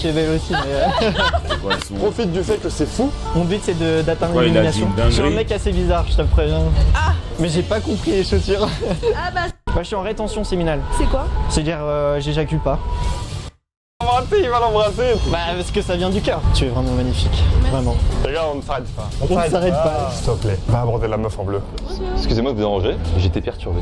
Qui est belle aussi, mais Ouais, Profite du fait que c'est fou. mon but c'est d'atteindre Ouais, il a dit l'élimination. une Je suis un dinguerie. mec assez bizarre, je te le préviens. Ah. Mais j'ai pas compris les chaussures. Ah bah Bah, je suis en rétention séminale. c'est quoi? C'est-à-dire j'éjacule pas. Il va l'embrasser. Bah parce que ça vient du cœur. Tu es vraiment magnifique, vraiment. Les gars, on ne s'arrête pas. On ne s'arrête pas. S'il te plaît, va aborder la meuf en bleu. Excusez-moi de vous déranger, j'étais perturbé.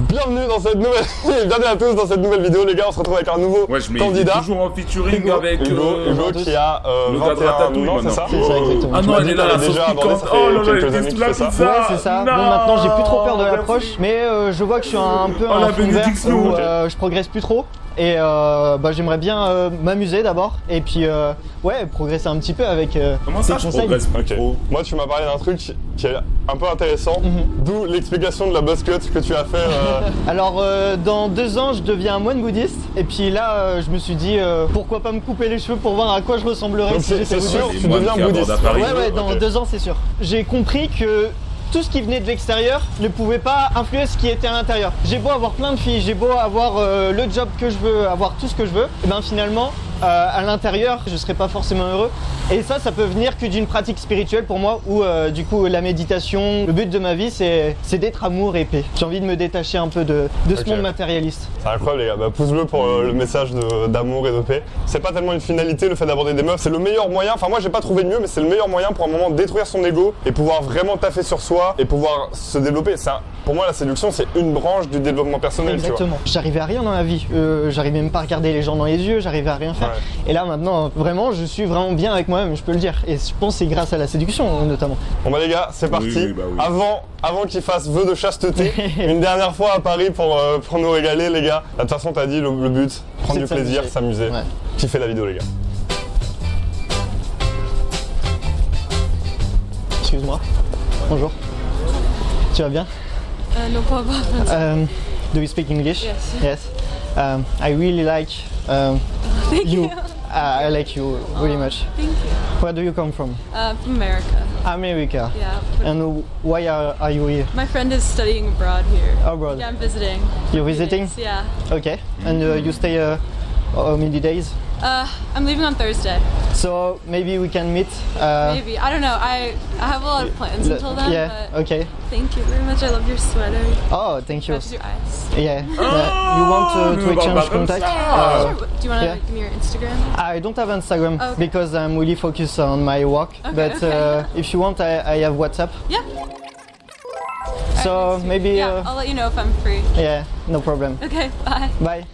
Bienvenue dans cette nouvelle... Bienvenue à tous dans cette nouvelle vidéo, les gars. On se retrouve avec un nouveau Ouais, je mets candidat. toujours en featuring Hugo. avec Hugo qui a le gars de 21 Ratatouille, ans, c'est maintenant. ça? C'est ça, exactement. Ah Tu non, m'as elle dit est là, qu'elle la est sauce déjà abordée, piquante. ça fait Oh là là, quelques elle années est que toute tu fais la ça. Ouais, pizza. c'est ça. Non, Bon, maintenant j'ai plus trop peur de merci. l'approche, mais je vois que je suis un peu Oh, un la fond vert bénédiction. où Ok. je progresse plus trop. Et bah, j'aimerais bien m'amuser d'abord et puis ouais, progresser un petit peu avec Comment ça, tes je conseils. progresse pas Ok. trop? Moi, tu m'as parlé d'un truc qui est un peu intéressant, d'où l'explication de la buzz cut que tu as fait. Alors dans 2 ans je deviens un moine bouddhiste et puis là je me suis dit pourquoi pas me couper les cheveux pour voir à quoi je ressemblerais Donc si c'est j'étais sûr, bouddhiste. Les tu moines deviens qui abordent bouddhiste. à Paris. Ouais ouais, dans Ok. 2 ans c'est sûr. J'ai compris que tout ce qui venait de l'extérieur ne pouvait pas influer ce qui était à l'intérieur. J'ai beau avoir plein de filles, j'ai beau avoir le job que je veux, avoir tout ce que je veux, et ben finalement à l'intérieur je serai pas forcément heureux. Et ça peut venir que d'une pratique spirituelle pour moi où du coup la méditation, le but de ma vie c'est d'être amour et paix. J'ai envie de me détacher un peu de ce Ok. monde matérialiste. C'est incroyable, les gars. Bah, pouce bleu pour le message d'amour et de paix. C'est pas tellement une finalité le fait d'aborder des meufs, c'est le meilleur moyen. Enfin, moi j'ai pas trouvé de mieux, mais c'est le meilleur moyen pour un moment détruire son ego et pouvoir vraiment taffer sur soi et pouvoir se développer. Pour moi, la séduction, c'est une branche du développement personnel. Tu vois. Exactement. J'arrivais à rien dans la vie. J'arrivais même pas à regarder les gens dans les yeux, j'arrivais à rien faire. Ouais. Et là maintenant, vraiment, je suis vraiment bien avec moi-même, je peux le dire. Et je pense que c'est grâce à la séduction notamment. Bon bah les gars, c'est parti. Oui, bah oui. Avant qu'il fasse vœu de chasteté, une dernière fois à Paris pour nous régaler, les gars. De toute façon, t'as dit le but, prendre C'est du de plaisir, s'amuser. s'amuser. Ouais. Kiffer la vidéo, les gars. Excuse-moi. Bonjour. Tu vas bien? no problem. Do you speak English? Yes. Yes. I really like Thank you. you. I like you really much. Thank you. Where do you come from? From America. America. Yeah. And why are you here? My friend is studying abroad here. Abroad. Yeah, I'm visiting. You're visiting? Yes, yeah. Okay. And you stay how many days? I'm leaving on Thursday. So maybe we can meet. Maybe. I don't know. I have a lot of plans until then. Yeah. But Okay. thank you very much. I love your sweater. Oh, thank you. Matches your eyes. Yeah. You want to exchange contact? Sure. Do you want to yeah. give me your Instagram? I don't have Instagram Okay. because I'm really focused on my work. Okay, But okay. if you want, I have WhatsApp. Yeah. So Alright, maybe. yeah, I'll let you know if I'm free. Yeah, no problem. Okay. Bye. Bye.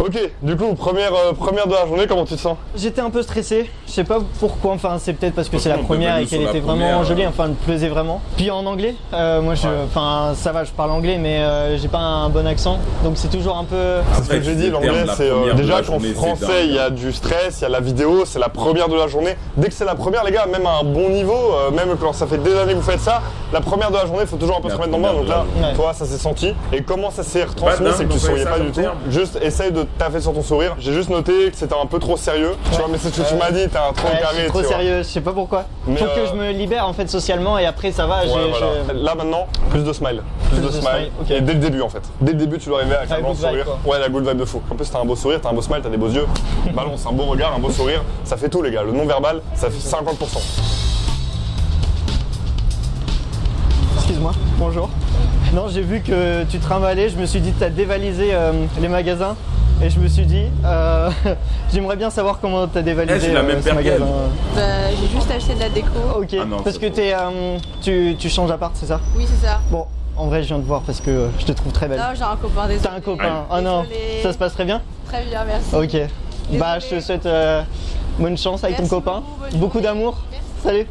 Ok, du coup, première de la journée, comment tu te sens? J'étais un peu stressé, je sais pas pourquoi, enfin c'est peut-être parce que c'est la Franchement, première et bienvenue qu'elle sur la était vraiment première, jolie, enfin elle me plaisait vraiment. Puis en anglais, moi enfin ça va, je parle anglais mais j'ai pas un bon accent, donc c'est toujours un peu... C'est ce que j'ai dit, l'anglais, c'est déjà qu'en français, il y a du stress, il y a la vidéo, c'est la première de la journée. Dès que c'est la première, les gars, même à un bon niveau, même quand ça fait des années que vous faites ça, la première de la journée, il faut toujours un peu se remettre dans le bain. Donc là, Ouais. toi, ça s'est senti. Et comment ça s'est retransmis, Pas c'est que tu dingue, souriais donc pas ouais, du ça, tout. long terme. Juste essaye de taffer sur ton sourire. J'ai juste noté que c'était un peu trop sérieux. Tu vois, mais c'est ce que tu m'as dit, t'as un trop Ouais, je carré. suis trop tu vois. sérieux, je sais pas pourquoi. Mais, Faut que je me libère en fait socialement et après ça va, Ouais, voilà. Là maintenant, plus de smile. Plus de smile. ok. Et dès le début en fait. Dès le début, tu dois arriver avec un grand good vibe, sourire. quoi. Ouais, la good vibe de fou. En plus, t'as un beau sourire, t'as un beau smile, t'as des beaux yeux. Balance, un beau regard, un beau sourire. Ça fait tout, les gars. Le non-verbal, ça fait 50%. Excuse-moi, bonjour. Non, j'ai vu que tu trimballais, je me suis dit que t'as dévalisé les magasins. Et je me suis dit, j'aimerais bien savoir comment t'as dévalisé Eh, j'ai la même ce paire magasin. J'ai juste acheté de la déco. Ok, Ah non, parce c'est que tu changes d'appart, c'est ça? Oui, c'est ça. Bon, en vrai, je viens de voir parce que je te trouve très belle. Non, j'ai un copain, désolé. T'as un copain? Oh non, Désolée. ça se passe très bien? Très bien, merci. Ok. Bah, je te souhaite bonne chance avec Merci ton copain. beaucoup, bonne Beaucoup journée. d'amour. Merci. Salut.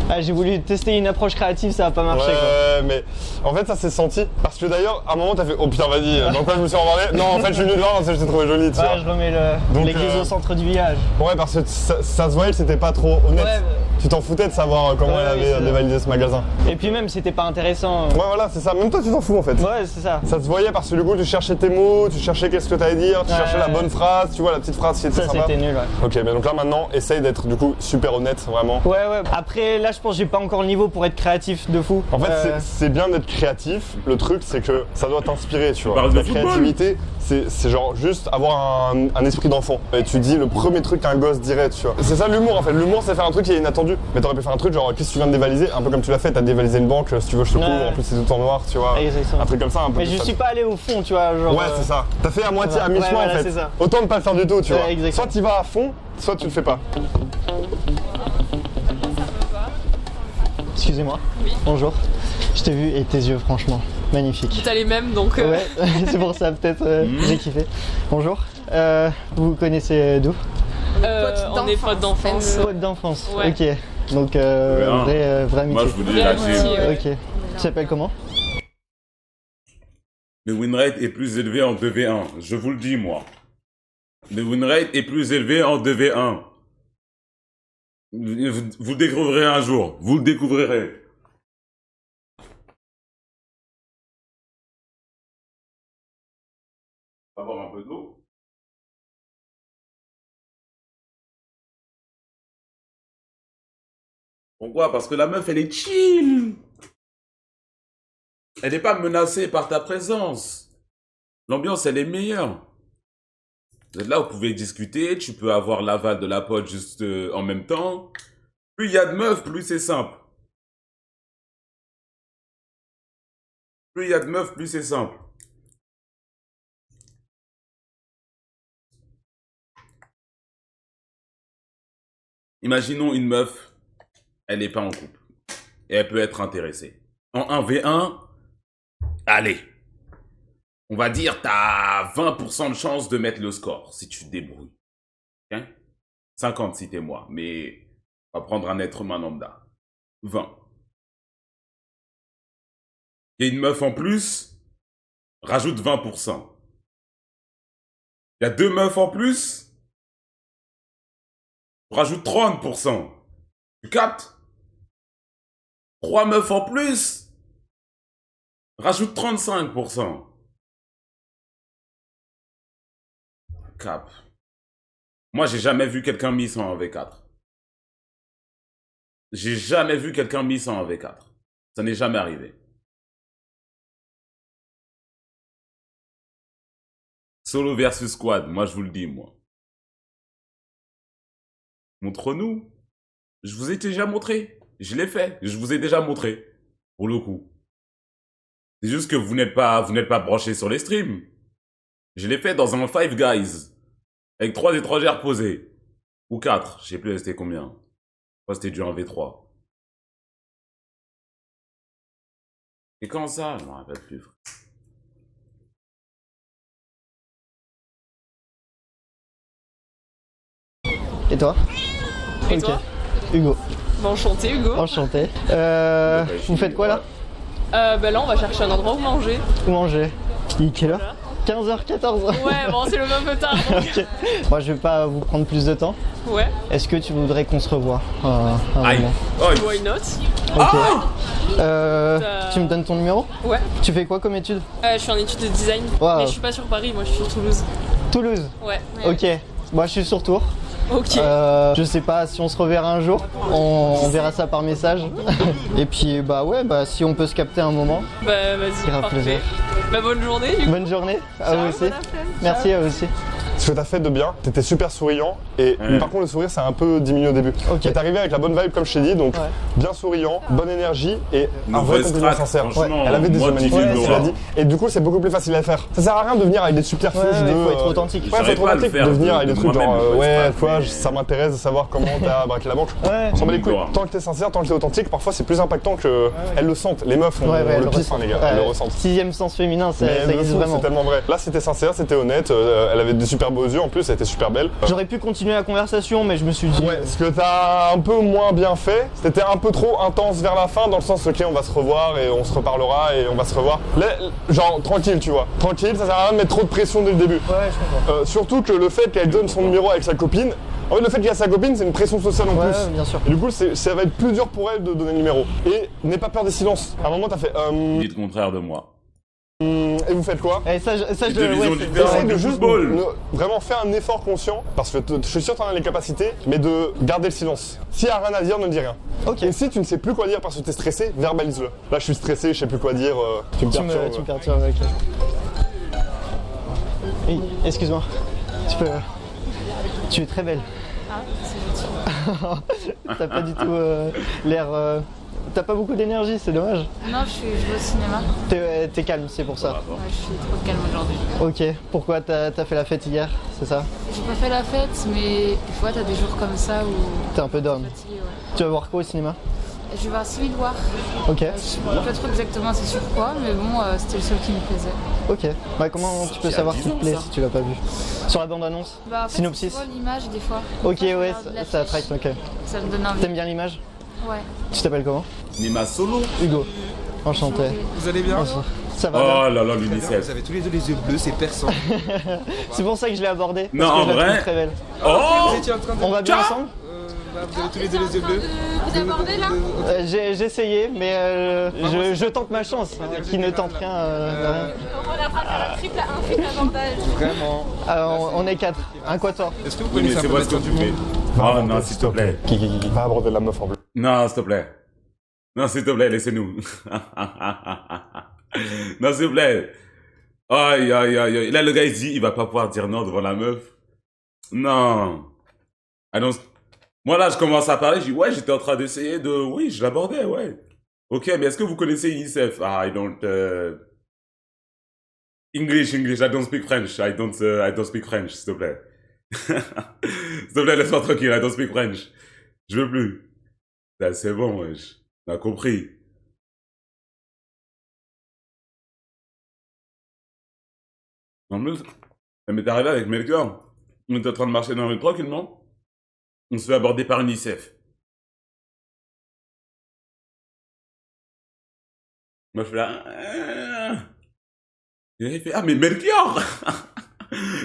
Ah, j'ai voulu tester une approche créative, ça a pas marché quoi. Ouais, mais en fait, ça s'est senti. Parce que d'ailleurs, à un moment, t'as fait oh putain, vas-y, dans quoi je me suis emballé? Non, en fait, je suis venu devant, je t'ai trouvé jolie, tu Ouais, vois. je remets Donc, l'église au centre du village. Ouais, parce que ça se voyait que c'était pas trop honnête. Ouais, Tu t'en foutais de savoir comment elle avait dévalisé ce magasin. Et puis même, c'était pas intéressant. Ouais, voilà, c'est ça. Même toi, tu t'en fous en fait. Ouais, c'est ça. Ça se voyait parce que du coup, tu cherchais tes mots, tu cherchais qu'est-ce que t'allais dire, tu cherchais la bonne phrase, tu vois, la petite phrase qui était Ça, sympa. c'était nul, ouais. Ok, mais donc là maintenant, essaye d'être du coup super honnête, vraiment. Ouais. Après, là, je pense que j'ai pas encore le niveau pour être créatif de fou. En fait, c'est bien d'être créatif. Le truc, c'est que ça doit t'inspirer, tu vois. parles de La football. créativité, c'est genre juste avoir un esprit d'enfant. Et tu dis le premier truc qu'un gosse dirait, tu vois. C'est ça l'humour, en fait. L'humour, c'est faire un truc qui est inattendu. Mais t'aurais pu faire un truc genre, qu'est-ce que tu viens de dévaliser? Un peu comme tu l'as fait, t'as dévalisé une banque, si tu veux, je te couvre. Ouais. En plus, c'est tout en noir, tu vois. Exactement. Un truc comme ça, un peu. Mais plus je fun. suis pas allé au fond, tu vois. Genre, Ouais, c'est ça. T'as fait à moitié, à mi-chemin, voilà, en fait. c'est ça. Autant ne pas le faire du tout, tu Ouais, vois. exactement. Soit t'y vas à fond, soit tu le fais pas. Excusez-moi. Oui. Bonjour. Je t'ai vu et tes yeux, franchement, magnifiques. T'as les mêmes donc. Ouais, c'est pour ça peut-être j'ai kiffé. Bonjour. Vous vous connaissez d'où? On est potes d'enfance. Pote d'enfance. Ouais. Ok. Donc un. vraie amitié. Moi, je vous dis Vraie la amitié, team. ouais. Ok. Tu t'appelles comment? Le win rate est plus élevé en 2v1. Je vous le dis, moi. Le win rate est plus élevé en 2v1. Vous le découvrirez un jour. Vous le découvrirez. On va boire un peu d'eau. Pourquoi? Parce que la meuf, elle est chill. Elle n'est pas menacée par ta présence. L'ambiance, elle est meilleure. Vous êtes là, vous pouvez discuter, tu peux avoir l'aval de la pote juste en même temps. Plus il y a de meufs, plus c'est simple. Plus il y a de meufs, plus c'est simple. Imaginons une meuf, elle n'est pas en couple. Et elle peut être intéressée. En 1v1, allez. On va dire, t'as 20% de chance de mettre le score, si tu te débrouilles. Okay? 50 si t'es moi, mais on va prendre un être humain lambda. 20. Il y a une meuf en plus, rajoute 20%. Il y a 2 meufs en plus, rajoute 30%. Tu captes? 3 meufs en plus, rajoute 35%. Cap. Moi, j'ai jamais vu quelqu'un miss en 1v4. J'ai jamais vu quelqu'un miss en 1v4. Ça n'est jamais arrivé. Solo versus squad, moi je vous le dis, moi. Montre-nous. Je vous ai déjà montré. Je l'ai fait. Je vous ai déjà montré. Pour le coup. C'est juste que vous n'êtes pas branchés sur les streams. Je l'ai fait dans un Five Guys. Avec 3 étrangères posées. Ou 4. Je sais plus c'était combien. Je crois que c'était du 1v3. Et quand ça? Je m'en rappelle plus. Et toi? Et Ok. toi? Hugo. Bon, enchanté Hugo. Enchanté. Vous faites quoi là? Bah là on va chercher un endroit où manger. Où manger? Il est quelle heure? 15h, 14h. Ouais, bon c'est le même peu tard donc. Ok. Moi je vais pas vous prendre plus de temps. Ouais, Est-ce que tu voudrais qu'on se revoie un Aïe. moment? Aïe. why not? Ok. Tu me donnes ton numéro? Ouais, Tu fais quoi comme étude? je suis en études de design. Wow. Mais je suis pas sur Paris, moi je suis sur Toulouse. Toulouse. Ouais. Ok. Moi je suis sur Tours. Ok. Je sais pas si on se reverra un jour, on verra ça par message. Et puis bah ouais, bah si on peut se capter un moment. Bah vas-y, grave parfait. plaisir. Bah bonne journée du coup. Bonne journée, à Ciao, vous aussi. bon après-midi. Merci à vous aussi. Ce que t'as fait de bien, t'étais super souriant et Ouais. par contre le sourire c'est un peu diminué au début. Ok. Mais t'es arrivé avec la bonne vibe comme je t'ai dit, donc Ouais. bien souriant, bonne énergie et un vrai Mauvaise compliment craque, sincère. franchement, Elle avait des yeux moitié magnifiques, de tu l'as Laura. dit. Et du coup c'est beaucoup plus facile à faire. Ça sert à rien de venir avec des subterfuges Ouais, de... faut être authentique. Ouais, faut J'arrive être pas à le authentique, faire de venir de avec des trucs moi-même, genre faut ouais, être toi pas, mais- ça m'intéresse de savoir comment t'as braqué la banque. Ouais. On s'en bat les couilles. Laura. Tant que t'es sincère, tant que t'es authentique, parfois c'est plus impactant que... Elles le sentent, les meufs ont Ouais, le pif ressent. hein, les gars, Ouais. elles le ressentent. Sixième sens féminin, ça Mais de existe fou, vraiment. c'est tellement vrai. Là c'était sincère, c'était honnête, elle avait des super beaux yeux en plus, elle était super belle. J'aurais pu continuer la conversation, mais je me suis dit. Ouais, ce que t'as un peu moins bien fait, c'était un peu trop intense vers la fin, dans le sens ok on va se revoir et on se reparlera et on va se revoir. Là, genre tranquille tu vois, tranquille, ça sert à rien de mettre trop de pression dès le début. Ouais, je comprends. Surtout que le fait qu'elle donne son numéro avec sa copine, En fait, le fait qu'il y a sa copine, c'est une pression sociale en Ouais, plus. bien sûr. Et du coup, ça va être plus dur pour elle de donner le numéro. Et n'aie pas peur des silences. À un moment, t'as fait Dis le contraire de moi. et vous faites quoi? Et ça, je Une vision c'est- différente. Essaye de du juste football. vraiment faire un effort conscient, parce que je suis sûr que t'en as les capacités, mais de garder le silence. S'il y a rien à dire, ne dis rien. Ok. Et si tu ne sais plus quoi dire parce que t'es stressé, verbalise-le. Là, je suis stressé, je sais plus quoi dire, tu me Tu me perturbes. perturbes, ok. Oui, excuse-moi. Tu peux. Tu es très belle. Ah, c'est gentil. T'as pas du tout l'air. T'as pas beaucoup d'énergie, c'est dommage. Non, je vais au cinéma. T'es calme, c'est pour ça. Ouais, je suis trop calme aujourd'hui. Ok, pourquoi t'as fait la fête hier, c'est ça? J'ai pas fait la fête, mais des fois t'as des jours comme ça où T'es un peu d'homme. fatigué, ouais. Tu vas voir quoi au cinéma? Je vais voir Civil War. Ok, Je sais pas trop exactement c'est sur quoi, mais bon, c'était le seul qui me plaisait. ok. Bah, comment tu peux savoir qu'il te plaît si tu l'as pas vu? Sur la bande-annonce? Bah, en fait, Synopsis? tu vois l'image des fois. Ok, Quand je ouais, regarde ça l'affiche, attraque, ok. Ça me donne envie. T'aimes bien l'image? Ouais. Tu t'appelles comment? Nima Solo. Hugo. Enchanté. Vous allez bien? Ça va bien. Oh là là, Très bien, l'UNICEF. vous avez tous les deux les yeux bleus, c'est perçant. C'est pour ça que je l'ai abordé. Non, parce que en je la trouve vrai. très belle. Oh Vous étiez en train de... On va bien ensemble? Vous avez tous les deux les yeux bleus. Vous abordez là? J'ai essayé, mais je tente ma chance. Qui ne tente rien, rien. On a pas faire un triple à un triple abordage. Vraiment. Alors, on est 4. Un quator. Est-ce que vous Oui, mais connaissez un c'est peu moi ce que l'histoire tu du fais. monde? Oh non, s'il te plaît. Va aborder la meuf en bleu. Non, s'il te plaît. Non, s'il te plaît, laissez-nous. Non, s'il te plaît. Aïe, aïe, aïe, aïe. Là, le gars, il se dit, il va pas pouvoir dire non devant la meuf. Non. Ah non. Moi, là, je commence à parler, je dis, ouais, j'étais en train d'essayer de... Oui, je l'abordais, ouais. Ok, mais est-ce que vous connaissez UNICEF? Ah, I don't... English, I don't speak French. I don't speak French, s'il te plaît. S'il te plaît, laisse-moi tranquille, I don't speak French. Je veux plus. Là, c'est bon, wesh. On a compris. En plus, ça m'est arrivé avec Melchior. On était en train de marcher dans la rue tranquillement. On se fait aborder par UNICEF. Moi, je fais là... Et il fait, ah, mais Melchior.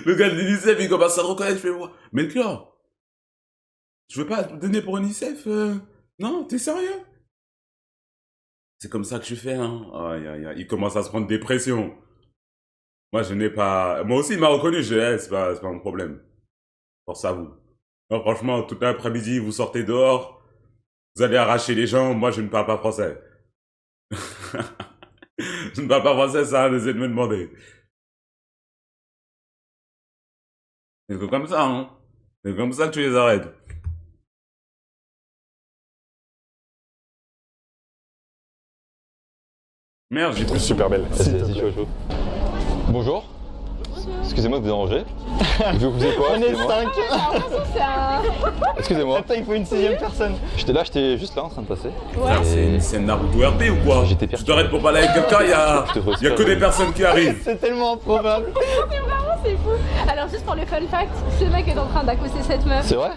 Le gars de l'UNICEF, il commence à reconnaître. Je fais, ouais, Melchior, je veux pas te donner pour UNICEF. Non, t'es sérieux? C'est comme ça que je fais, hein. Aïe, aïe, aïe. Il commence à se prendre des pressions. Moi, je n'ai pas... Moi aussi, il m'a reconnu. Je dis, hey, c'est pas un problème. Force à vous. Non, franchement, tout l'après-midi, vous sortez dehors. Vous allez arracher les gens. Moi, je ne parle pas français. Je ne parle pas français, ça, essayez de me demander. C'est comme ça, hein. C'est comme ça que tu les arrêtes. Merde, j'ai plus Super belle. Vas-y, chaud. Bonjour. Excusez-moi de vous déranger. Vous êtes quoi? On est Excusez-moi. 5. Excusez-moi. Attends, il faut une 6ème personne. J'étais juste là en train de passer. C'est une scène Naruto RP ou quoi? J'étais Tu t'arrêtes pour parler avec quelqu'un, il y a que des personnes qui arrivent. C'est tellement improbable. C'est fou. Alors juste pour le fun fact, ce mec est en train d'accosser cette meuf. C'est vrai?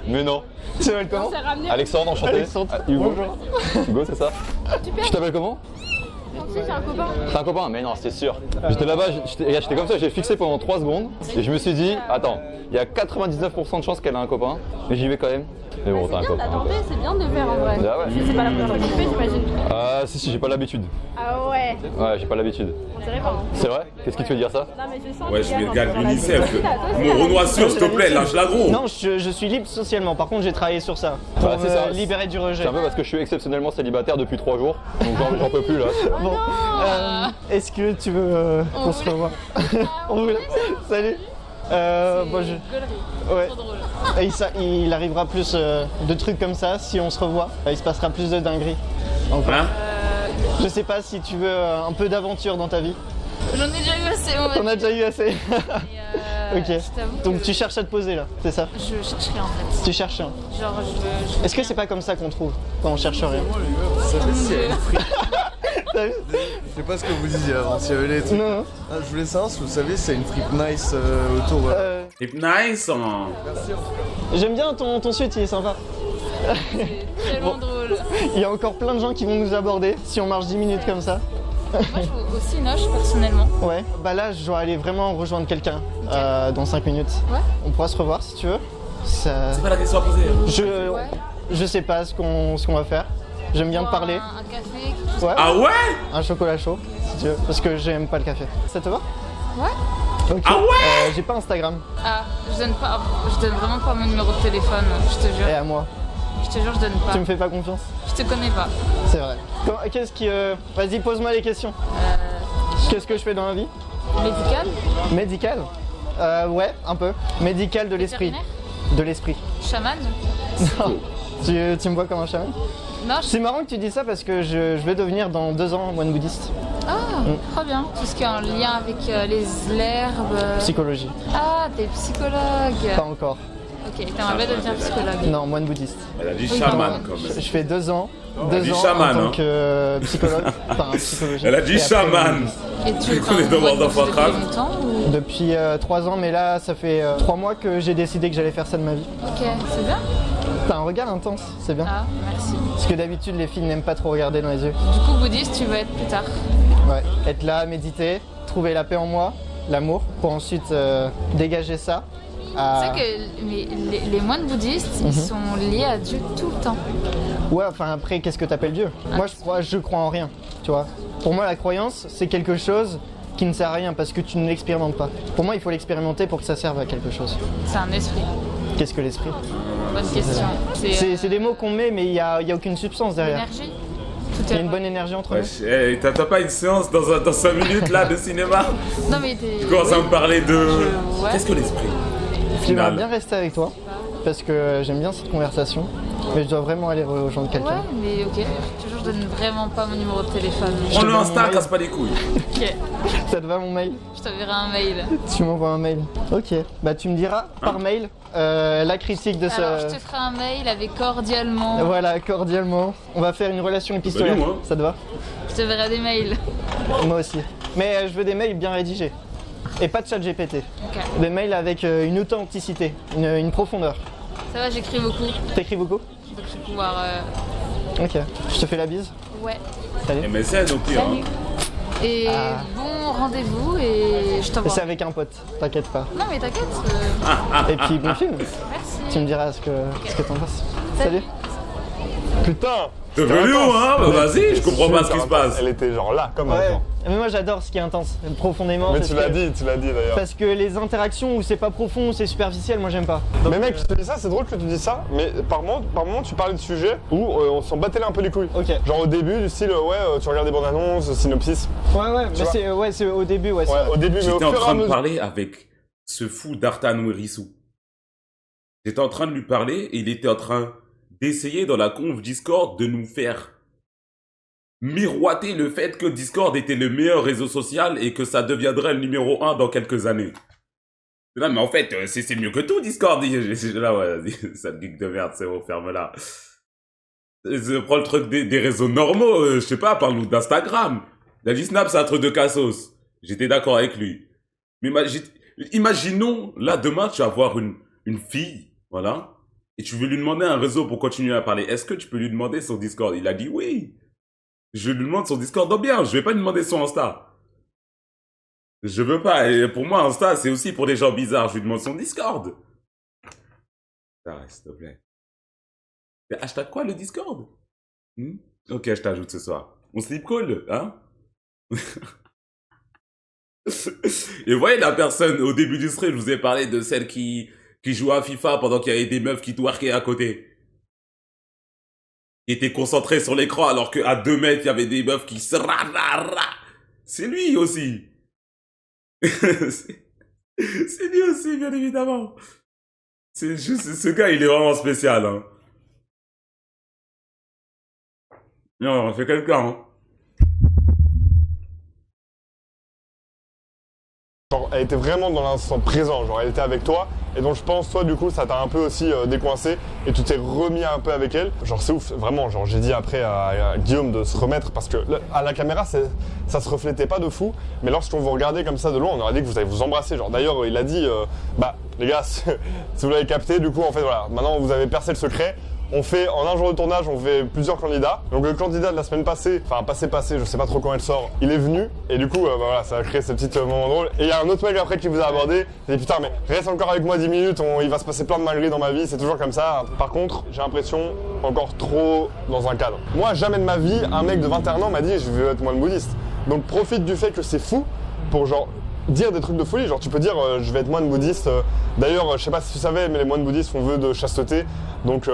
Mais non. Tu t'appelles comment? On s'est ramené. Alexandre, enchanté. Alexandre. Ah, Hugo. Bonjour. Hugo, c'est ça? Super. Tu t'appelles comment? Gentil, j'ai un copain. T'es un copain? Mais non, c'était sûr. J'étais là-bas, j'étais comme ça, j'ai fixé pendant 3 secondes. Et je me suis dit, attends, il y a 99% de chances qu'elle a un copain. Mais j'y vais quand même. Mais bon, t'as un C'est bien copain. d'attendre, c'est bien de le faire en vrai. Ah ouais. C'est pas la première fois que tu le fais, j'imagine. Ah, si, j'ai pas l'habitude. Ah ouais. Ouais, j'ai pas l'habitude. On dirait pas. Hein. C'est vrai? Qu'est-ce qui te fait dire ça? Non mais je sens. Ouais, les je gars, mets le quand gars ils de sont dans la l'UNICEF. vie. Toi aussi, Mon Renoir-sur, s'il te plaît, lâche-la gros. Non, je suis libre socialement. Par contre, j'ai travaillé sur ça. Pour Bah, c'est ça. me libérer du rejet. C'est un peu parce que je suis exceptionnellement célibataire depuis 3 jours. Donc j'en peux plus là. Bon, est-ce que tu veux qu'on se revoie? On voulait. Salut. Bon, ouais. Et il arrivera plus de trucs comme ça si on se revoit. Il se passera plus de dingueries. Encore. Hein? Je sais pas si tu veux un peu d'aventure dans ta vie. J'en ai déjà eu assez, on va T'en as déjà eu assez. dire. Ok. Je t'avoue Donc que tu cherches à te poser là, c'est ça? je cherche rien en fait. Tu cherches un. Genre, je veux Est-ce que c'est pas comme ça qu'on trouve quand on cherche rien? T'as vu? Je sais pas ce que vous disiez avant, s'il y avait les trucs. Non, non. Ah, je voulais savoir si vous savez, c'est une frip nice autour. C'est nice, hein. J'aime bien ton suite, il est sympa. tellement drôle. Il y a encore plein de gens qui vont nous aborder si on marche 10 minutes comme ça. Moi, je vais aussi Noche personnellement. Ouais, bah là je dois aller vraiment rejoindre quelqu'un dans 5 minutes. Ouais. On pourra se revoir si tu veux. Ça... C'est pas la question à poser. Je sais pas ce qu'on va faire. J'aime bien te parler. Un café. Ouais. Ah ouais? Un chocolat chaud, si tu veux, parce que j'aime pas le café. Ça te va? Ouais. Ok. Ah ouais? J'ai pas Instagram. Ah, je donne vraiment pas mon numéro de téléphone, je te jure. Et à moi. Je te jure, je donne pas. Tu me fais pas confiance? Je te connais pas. C'est vrai. Qu'est-ce qui... Vas-y, pose-moi les questions. Qu'est-ce que je fais dans la vie? Médical? Médical? Ouais, un peu. Médical de l'esprit. Vétérinaire? De l'esprit. Chaman? Non. Tu me vois comme un chaman? Non, C'est marrant que tu dis ça parce que je vais devenir dans 2 ans moine bouddhiste. Ah, très bien. Tout ce qui est en lien avec l'herbe. Psychologie. Ah, t'es psychologue. Pas encore. Ok, t'aimerais bien devenir psychologue. Non, moine bouddhiste. Elle a dit Oui, chaman pardon. quand même. Je fais 2 ans. Elle a 2 dit ans chaman, en tant hein. que psychologue. Enfin, psychologie. Elle a dit Et après, chaman. moine bouddhiste. Et tu On est dans World of depuis Warcraft. longtemps ou... Depuis 3 ans, mais là, ça fait 3 mois que j'ai décidé que j'allais faire ça de ma vie. Ok, c'est bien. T'as un regard intense, c'est bien. Ah, merci. Parce que d'habitude, les filles n'aiment pas trop regarder dans les yeux. Du coup, bouddhiste, tu vas être plus tard. Ouais. Être là, méditer, trouver la paix en moi, l'amour, pour ensuite dégager ça. Tu sais que les moines bouddhistes, ils sont liés à Dieu tout le temps. Ouais, enfin après, qu'est-ce que t'appelles Dieu? Moi, je crois en rien, tu vois. Pour moi, la croyance, c'est quelque chose qui ne sert à rien parce que tu ne l'expérimentes pas. Pour moi, il faut l'expérimenter pour que ça serve à quelque chose. C'est un esprit. Qu'est-ce que l'esprit? Bonne question. C'est des mots qu'on met, mais il y a aucune substance derrière. L'énergie. Tout Il y a est une bonne énergie entre Wesh, hey, t'as pas une séance dans 5 minutes là de cinéma? Non mais t'es... Tu commences à me parler de... Ouais. Qu'est-ce que l'esprit? J'aimerais Final. bien rester avec toi parce que j'aime bien cette conversation, mais je dois vraiment aller rejoindre Ouais, quelqu'un. mais ok. Toujours, je donne vraiment pas mon numéro de téléphone. Prends le donne mon Insta, mail. casse pas les couilles. Ok. Ça te va mon mail? Je t'enverrai un mail. Tu m'envoies un mail. Ok, bah tu me diras par mail la critique de Alors, je ce... te ferai un mail avec cordialement. Voilà, cordialement. On va faire une relation épistolaire. moi. Ça te va? Je te verrai des mails. Moi aussi. Mais je veux des mails bien rédigés. Et pas de chat GPT. Ok. Des mails avec une authenticité, une profondeur. Ça va, j'écris beaucoup. T'écris beaucoup? Donc je vais pouvoir... Ok. Je te fais la bise. Ouais. Salut. MSN au pire. Hein. Et Ah. bon rendez-vous et je Et t'envoie. c'est avec un pote, t'inquiète pas. Non mais t'inquiète. Et puis bon film. Tu Merci. me diras ce que t'en penses. Salut. Putain! T'es c'était venu, intense. hein? Bah vas-y, je comprends pas ce qui se passe. Elle était genre là, comme Ouais. avant. Mais moi j'adore ce qui est intense, profondément. Mais parce tu que- l'as dit d'ailleurs. Parce que les interactions où c'est pas profond, où c'est superficiel, moi j'aime pas. Donc, Mais mec, je te dis ça, c'est drôle que tu dis ça, mais par moment tu parlais de sujets où on s'en battait un peu les couilles. Ok. Genre au début, du style, tu regardes des bandes annonces, synopsis. Ouais, mais c'est au début, ouais. c'est Ouais, vrai. au début, mais au J'étais en fur et à train de mesure. parler avec ce fou d'Artan Werissou. J'étais en train de lui parler et il était en train d'essayer dans la conf Discord de nous faire miroiter le fait que Discord était le meilleur réseau social et que ça deviendrait le numéro 1 dans quelques années. Là, mais en fait, c'est mieux que tout Discord. Là, ouais, vas-y, sale geek de merde, c'est bon, ferme-la. Je prends le truc des réseaux normaux, je sais pas, parle-nous d'Instagram. Il a dit Snap, c'est un truc de cassos. J'étais d'accord avec lui. Mais imaginons, là, demain, tu vas voir une fille, voilà, et tu veux lui demander un réseau pour continuer à parler. Est-ce que tu peux lui demander son Discord? Il a dit oui. Je lui demande son Discord, non bien, je vais pas lui demander son Insta. Je veux pas, et pour moi, Insta, c'est aussi pour des gens bizarres. Je lui demande son Discord. Arrête, s'il te plaît. Et hashtag quoi, le Discord? Ok, je t'ajoute ce soir. On sleep call, hein? Et vous voyez la personne, au début du stream, je vous ai parlé de celle qui jouait à FIFA pendant qu'il y avait des meufs qui twerkaient à côté. Il était concentré sur l'écran alors qu'à 2 mètres, il y avait des meufs qui se C'est lui aussi. C'est lui aussi, bien évidemment. C'est juste, ce gars, il est vraiment spécial, hein. Non, c'est quelqu'un, hein. Genre, elle était vraiment dans l'instant présent, genre elle était avec toi, et donc je pense, toi du coup, ça t'a un peu aussi décoincé, et tu t'es remis un peu avec elle. Genre c'est ouf, vraiment, genre j'ai dit après à Guillaume de se remettre, parce que là, à la caméra, ça se reflétait pas de fou, mais lorsqu'on vous regardait comme ça de loin, on aurait dit que vous allez vous embrasser. Genre d'ailleurs, il a dit, bah les gars, si vous l'avez capté, du coup, en fait voilà, maintenant vous avez percé le secret, on fait, en un jour de tournage, on fait plusieurs candidats. Donc le candidat de la semaine passée, enfin passé, je sais pas trop quand elle sort, il est venu. Et du coup, voilà, ça a créé ces petits moments drôles. Et il y a un autre mec après qui vous a abordé. Il dit putain, mais reste encore avec moi 10 minutes, il va se passer plein de malgré dans ma vie, c'est toujours comme ça. Par contre, j'ai l'impression encore trop dans un cadre. Moi, jamais de ma vie, un mec de 21 ans m'a dit je veux être moine bouddhiste. Donc profite du fait que c'est fou pour genre dire des trucs de folie, genre tu peux dire je vais être moine bouddhiste. D'ailleurs, je sais pas si tu savais, mais les moines bouddhistes font vœu de chasteté. Donc,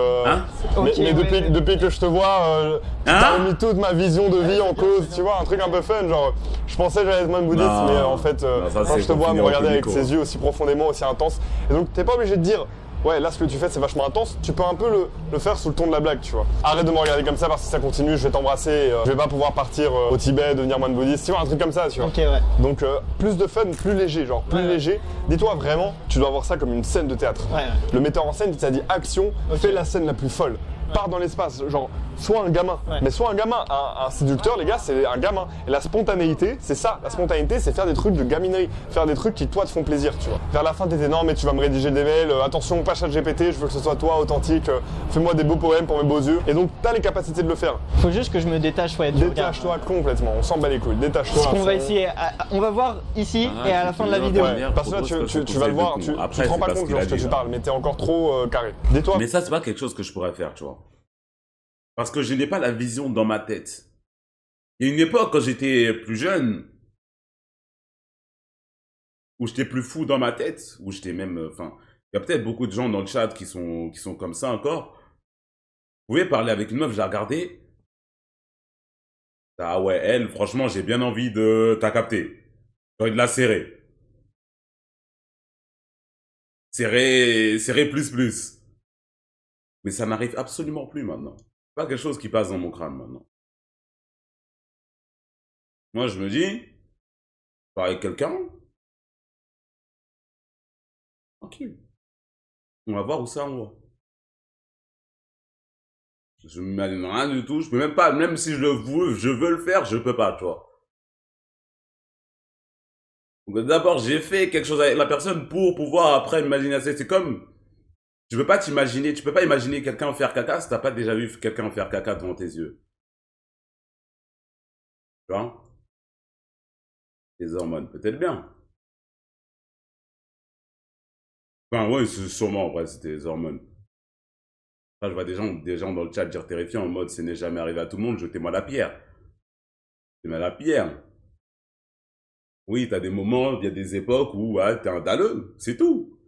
mais depuis que je te vois, t'as remis toute ma vision de vie en cause, tu vois, un truc un peu fun, genre je pensais que j'allais être moine bouddhiste, mais en fait, quand je te vois me regarder avec ses yeux aussi profondément, aussi intenses, et donc t'es pas obligé de dire ouais, là, ce que tu fais, c'est vachement intense. Tu peux un peu le faire sous le ton de la blague, tu vois. Arrête de me regarder comme ça parce que si ça continue, je vais t'embrasser. Je vais pas pouvoir partir au Tibet, devenir moine bouddhiste. Tu vois, un truc comme ça, tu vois. Ok, ouais. Donc, plus de fun, plus léger, genre plus léger. Dis-toi vraiment, tu dois voir ça comme une scène de théâtre. Ouais. Le metteur en scène, il t'a dit action, fais la scène la plus folle. Pars dans l'espace, genre, sois un gamin. Ouais. Mais sois un gamin. Un séducteur, les gars, c'est un gamin. Et la spontanéité, c'est ça. La spontanéité, c'est faire des trucs de gaminerie. Faire des trucs qui, toi, te font plaisir, tu vois. Vers la fin, t'étais non, mais tu vas me rédiger des mails. Attention, pas ChatGPT, je veux que ce soit toi, authentique. Fais-moi des beaux poèmes pour mes beaux yeux. Et donc, t'as les capacités de le faire. Faut juste que je me détache, ouais, du regard. Détache-toi complètement. On s'en bat les couilles. Détache-toi. Ce qu'on à va fond. essayer, on va voir ici et à la fin de la vidéo. Ouais, parce que là, tu vas le voir, tu te rends pas compte de ce que tu parles, mais t'es encore trop carré. Dis-toi. Mais ça, c'est pas quelque chose que je pourrais faire, tu vois. Parce que je n'ai pas la vision dans ma tête. Il y a une époque, quand j'étais plus jeune, où j'étais plus fou dans ma tête, où j'étais même... Enfin, il y a peut-être beaucoup de gens dans le chat qui sont comme ça encore. Vous pouvez parler avec une meuf, je la regardais. Ah ouais, elle, franchement, j'ai bien envie de... T'as capté. J'ai envie de la serrer. Serrer plus. Mais ça n'arrive absolument plus maintenant. C'est pas quelque chose qui passe dans mon crâne maintenant. Moi, je me dis, je parle avec quelqu'un, tranquille. On va voir où ça envoie. Je me mets rien du tout. Je peux même pas, même si je veux le faire, je peux pas, tu vois. Donc d'abord, j'ai fait quelque chose avec la personne pour pouvoir après imaginer. C'est comme, tu peux pas t'imaginer, tu peux pas imaginer quelqu'un faire caca si t'as pas déjà vu quelqu'un faire caca devant tes yeux. Tu vois? Les hormones, peut-être bien. Enfin, ouais, sûrement, en vrai, c'était les hormones. Enfin, je vois des gens dans le chat dire terrifiant en mode, ce n'est jamais arrivé à tout le monde, jetez-moi la pierre. Jetez-moi la pierre. Oui, t'as des moments, il y a des époques où, ouais, t'es un dalleux, c'est tout.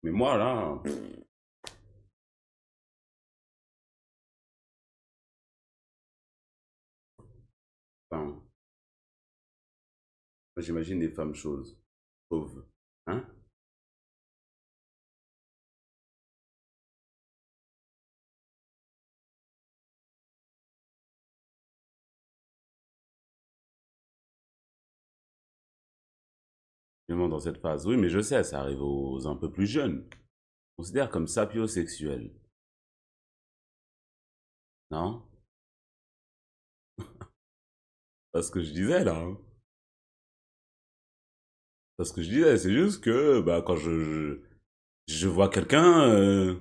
Mais moi, là... Enfin... J'imagine des femmes chauves. Hein? Dans cette phase. Oui, mais je sais, ça arrive aux un peu plus jeunes. On considère comme sapiosexuel. Non? Pas ce que je disais, là. Hein. Pas ce que je disais, c'est juste que, bah, quand je vois quelqu'un,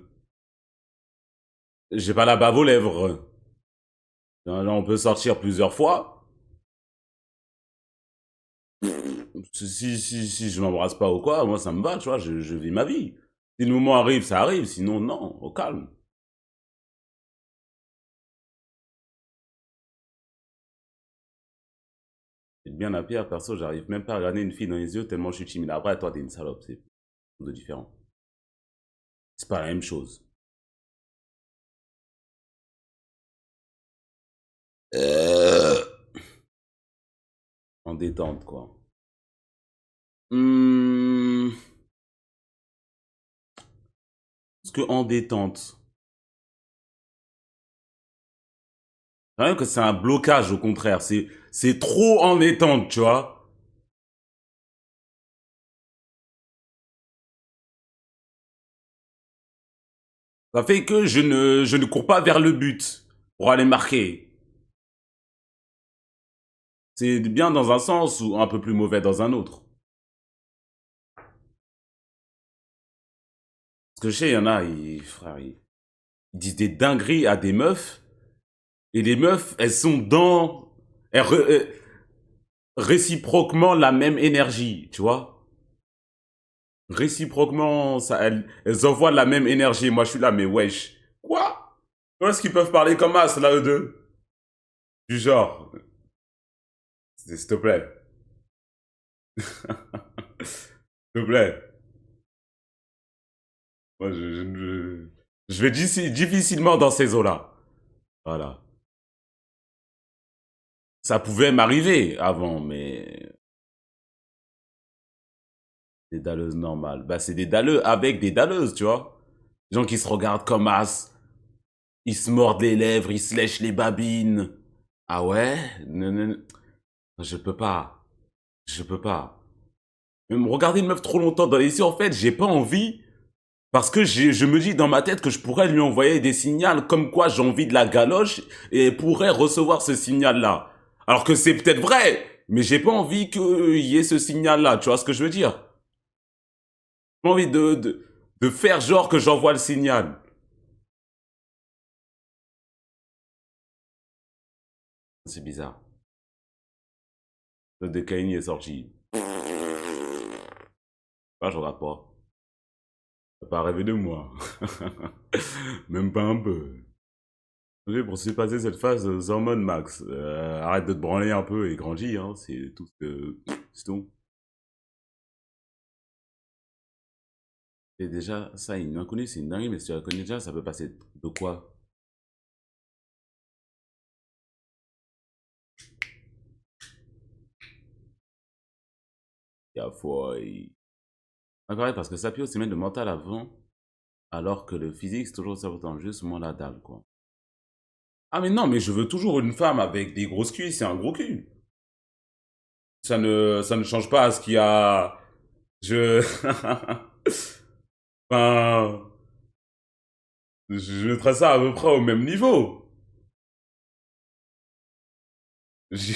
j'ai pas la bave aux lèvres. Là, on peut sortir plusieurs fois. Si je m'embrasse pas ou quoi, moi ça me va, tu vois, je vis ma vie. Si le moment arrive, ça arrive, sinon non, au calme. C'est bien la pierre, perso, j'arrive même pas à regarder une fille dans les yeux tellement je suis timide. Après, toi, t'es une salope, c'est de différent. C'est pas la même chose. En détente, quoi. Parce que en détente. Rien que c'est un blocage, au contraire. C'est trop en détente, tu vois. Ça fait que je ne cours pas vers le but pour aller marquer. C'est bien dans un sens ou un peu plus mauvais dans un autre. Parce que je sais, il y en a, frère, ils disent des dingueries à des meufs. Et les meufs, elles sont dans... réciproquement la même énergie, tu vois. Réciproquement, elles envoient la même énergie. Moi, je suis là, mais wesh. Quoi? Comment est-ce qu'ils peuvent parler comme as, là, eux deux? Du genre. S'il te plaît. S'il te plaît. Moi, je vais difficilement dans ces eaux-là. Voilà. Ça pouvait m'arriver avant, mais... Des dalleuses normales. Bah, c'est des dalleux avec des dalleuses, tu vois. Des gens qui se regardent comme as. Ils se mordent les lèvres, ils se lèchent les babines. Ah ouais? Non, non, non. Je peux pas. Je peux pas. Même regarder une meuf trop longtemps dans les yeux, en fait, j'ai pas envie. Parce que je me dis dans ma tête que je pourrais lui envoyer des signaux comme quoi j'ai envie de la galoche et elle pourrait recevoir ce signal-là. Alors que c'est peut-être vrai, mais j'ai pas envie qu'il y ait ce signal-là, tu vois ce que je veux dire? J'ai pas envie de faire genre que j'envoie le signal. C'est bizarre. Le décaïni est sorti. Ah, je regarde pas. T'as pas rêvé de moi. Même pas un peu. Pour se passer cette phase hormone max. Arrête de te branler un peu et grandis, hein. C'est tout ce que... C'est tout. Et déjà, ça, une inconnue, c'est une dinguerie, mais si tu la connais déjà, ça peut passer de quoi? Il y a foi. Encore parce que Sapio, c'est mettre le mental avant, alors que le physique, c'est toujours ça important, juste moins la dalle, quoi. Ah, mais non, mais je veux toujours une femme avec des grosses cuisses et un gros cul. Ça ne change pas à ce qu'il y a... Je... Enfin... Je mettrais ça à peu près au même niveau. Je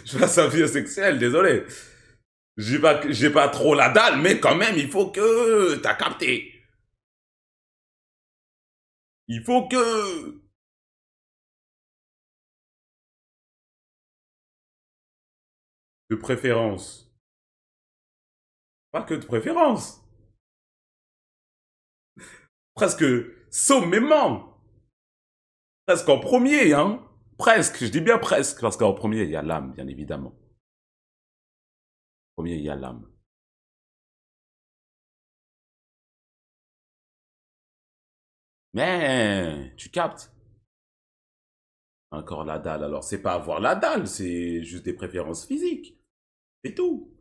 je passe un vie sexuelle, désolé. J'ai pas trop la dalle, mais quand même, il faut que... T'as capté. Il faut que... De préférence. Pas que de préférence. Presque sommément. Presque en premier, hein. Presque, je dis bien presque, parce qu'en premier, il y a l'âme, bien évidemment. En premier, il y a l'âme. Mais, tu captes. Encore la dalle. Alors, c'est pas avoir la dalle, c'est juste des préférences physiques. C'est tout.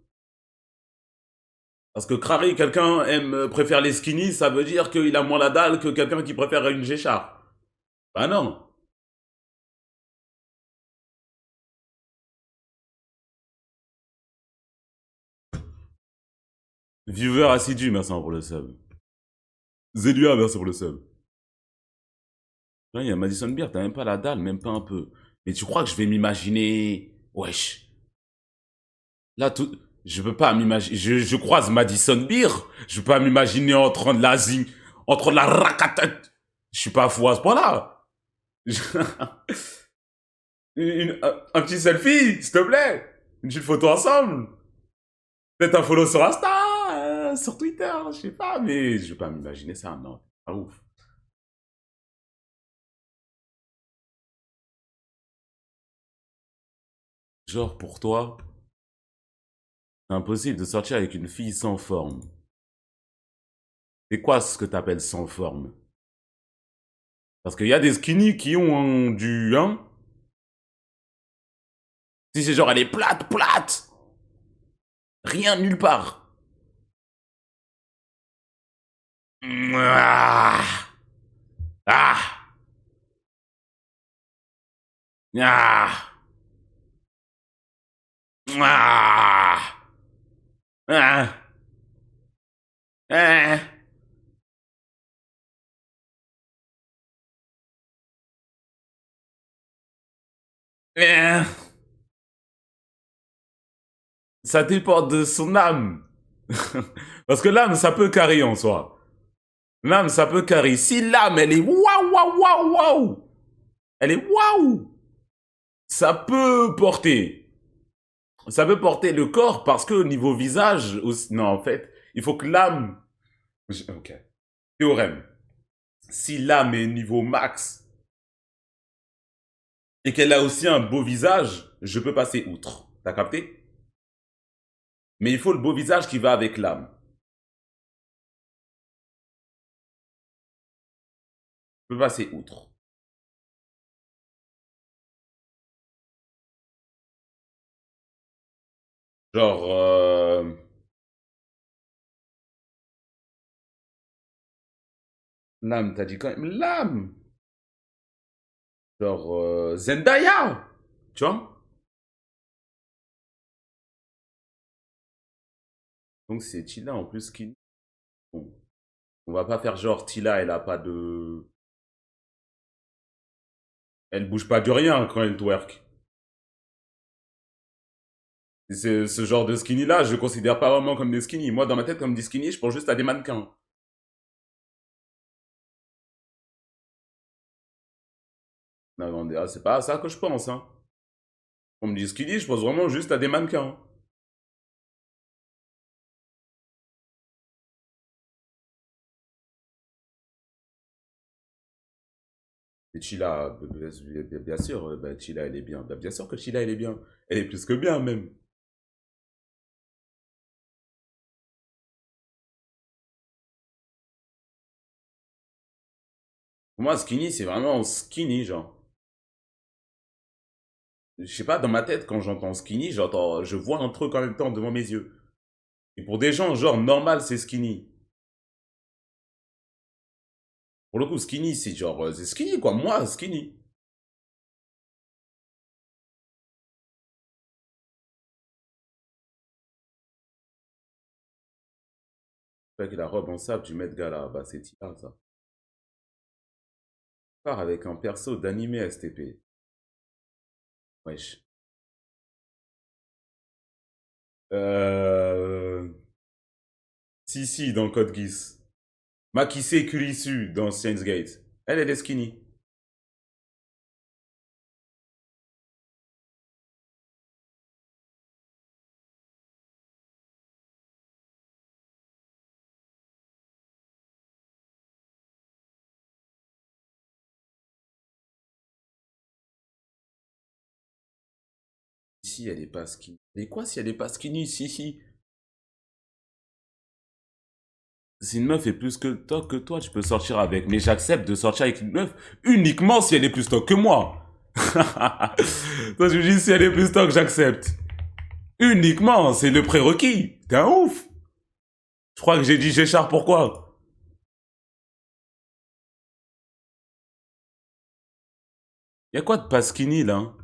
Parce que crari, quelqu'un préfère les skinny, ça veut dire qu'il a moins la dalle que quelqu'un qui préfère une Géchard. Bah non. Viewer assidu, merci pour le sub. Zedua, merci pour le sub. Là, il y a Madison Beer, t'as même pas la dalle, même pas un peu. Mais tu crois que je vais m'imaginer... Wesh. Là, tout... Je peux pas m'imaginer... Je croise Madison Beer, je peux pas m'imaginer en train de la zing... En train de la racatette. Je suis pas fou à ce point-là. Un petit selfie, s'il te plaît. Une petite photo ensemble. Peut-être un follow sur Insta, sur Twitter, je sais pas, mais je vais pas m'imaginer ça, non. Pas ouf. Genre, pour toi, c'est impossible de sortir avec une fille sans forme. C'est quoi ce que t'appelles sans forme? Parce qu'il y a des skinny qui ont du... Hein? Si c'est genre, elle est plate, plate! Rien, nulle part. Ah! Ah! Ah! Ah! Ah! Ah! Ah! Ça dépend de son âme. Parce que l'âme, ça peut carrer en soi. Lame, ça peut carry. Si l'âme, elle est waouh, waouh, waouh, waouh. Elle est waouh. Ça peut porter. Ça peut porter le corps parce que au niveau visage, non, en fait, il faut que l'âme. Ok. Théorème. Si l'âme est niveau max et qu'elle a aussi un beau visage, je peux passer outre. T'as capté? Mais il faut le beau visage qui va avec l'âme. Je peux passer outre. Genre... L'âme, t'as dit quand même l'âme. Genre Zendaya. Tu vois? Donc c'est Tila en plus qui... Bon. On va pas faire genre Tila, elle a pas de... Elle bouge pas de rien quand elle twerk. C'est ce genre de skinny là, je considère pas vraiment comme des skinny. Moi dans ma tête comme des skinny, je pense juste à des mannequins. Non, non, c'est pas à ça que je pense, hein. On me dit skinny, je pense vraiment juste à des mannequins. Et Chila, bien sûr, bah, Chila elle est bien. Bah, bien sûr que Chila elle est bien. Elle est plus que bien même. Pour moi, skinny, c'est vraiment skinny, genre. Je sais pas, dans ma tête, quand j'entends skinny, je vois un truc en même temps devant mes yeux. Et pour des gens, genre, normal, c'est skinny. Pour le coup, skinny, c'est genre, c'est skinny, quoi. Moi, skinny. Avec la robe en sable du Met Gala, bah, c'est Tila, ça. Part avec un perso d'animé STP. Wesh. Si, dans Code Geass. Makise Kurisu dans Steins Gate. Elle est skinny. Si, elle est pas skinny. Mais quoi si elle est pas skinny? Si. Si une meuf est plus que toi, tu peux sortir avec. Mais j'accepte de sortir avec une meuf uniquement si elle est plus stock que moi. Toi, je me dis si elle est plus stock, j'accepte. Uniquement, c'est le prérequis. T'es un ouf. Je crois que j'ai dit Géchard, pourquoi? Y'a quoi de pas skinny, là?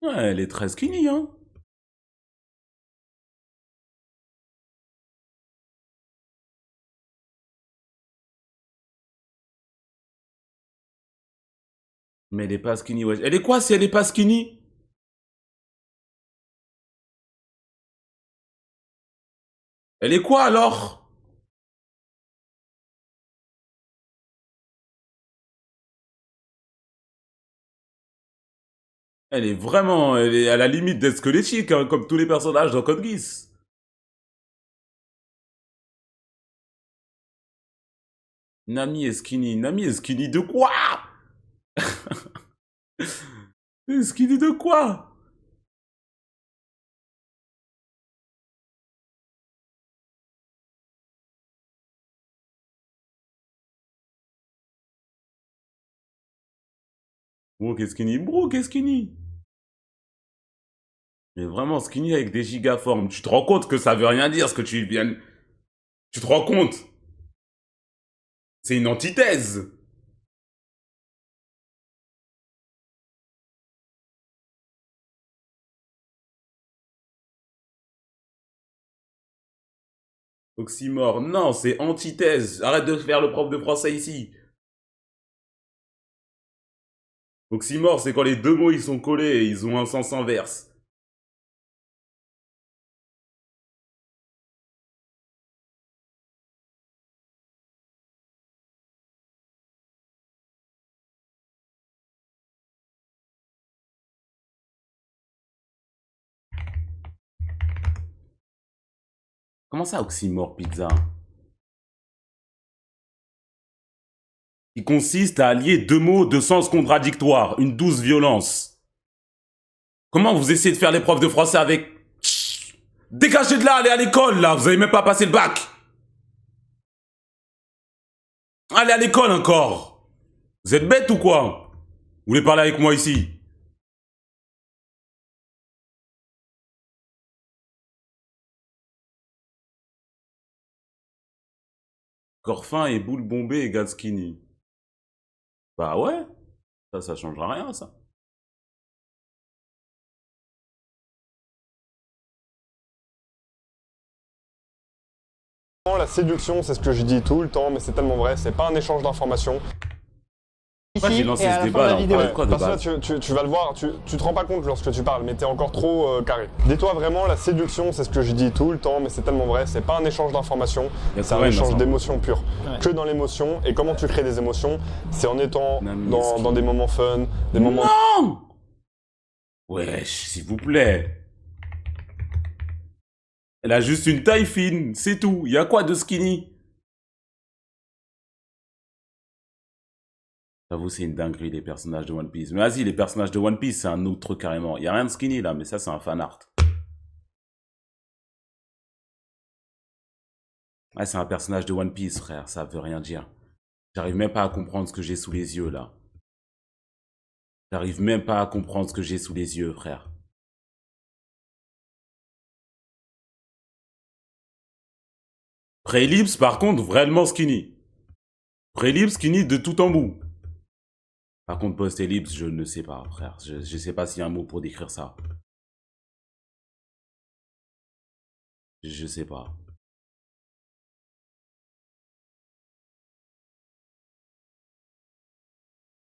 Ouais, elle est très skinny, hein. Mais elle est pas skinny, ouais. Elle est quoi si elle est pas skinny? Elle est quoi alors? Elle est vraiment, elle est à la limite d'être squelettique, hein, comme tous les personnages dans Code Geass. Nami est skinny. Nami est skinny de quoi? Skinny de quoi? Brooke est skinny. Brooke est skinny. Mais vraiment skinny avec des gigaformes. Tu te rends compte que ça veut rien dire ce que tu viens... Tu te rends compte? C'est une antithèse. Oxymore. Non, c'est antithèse. Arrête de faire le prof de français ici. Oxymore, c'est quand les deux mots ils sont collés et ils ont un sens inverse. Comment ça, Oxymore Pizza? Qui consiste à allier deux mots de sens contradictoire, une douce violence. Comment vous essayez de faire l'épreuve de français avec... Dégagez de là, allez à l'école, là, vous avez même pas passé le bac. Allez à l'école encore. Vous êtes bête ou quoi? Vous voulez parler avec moi ici? Corps fin et boule bombée égale skinny. Bah ouais, ça changera rien, ça. La séduction, c'est ce que je dis tout le temps, mais c'est tellement vrai, c'est pas un échange d'informations. Moi, j'ai lancé et à ce la fin débat de la là, on vidéo. parlait de quoi de Parce que là, base? tu vas le voir, tu te rends pas compte lorsque tu parles, mais t'es encore trop carré. Dis-toi vraiment, la séduction, c'est ce que je dis tout le temps, mais c'est tellement vrai, c'est pas un échange d'informations, Y a c'est un quoi, échange Vincent? d'émotions pures. Ouais. Que dans l'émotion, et comment tu crées des émotions, c'est en étant Namiski. dans des moments fun, des moments... Non! Wesh, s'il vous plaît. Elle a juste une taille fine, c'est tout. Y a quoi de skinny? J'avoue, c'est une dinguerie, les personnages de One Piece. Mais vas-y, les personnages de One Piece, c'est un autre truc carrément. Y a rien de skinny là, mais ça, c'est un fan art. Ouais, c'est un personnage de One Piece, frère. Ça veut rien dire. J'arrive même pas à comprendre ce que j'ai sous les yeux, là. J'arrive même pas à comprendre ce que j'ai sous les yeux, frère. Pré-ellipse, par contre, vraiment skinny. Pré-ellipse, skinny de tout en bout. Par contre, post-ellipse, je ne sais pas, frère. Je sais pas s'il y a un mot pour décrire ça. Je sais pas.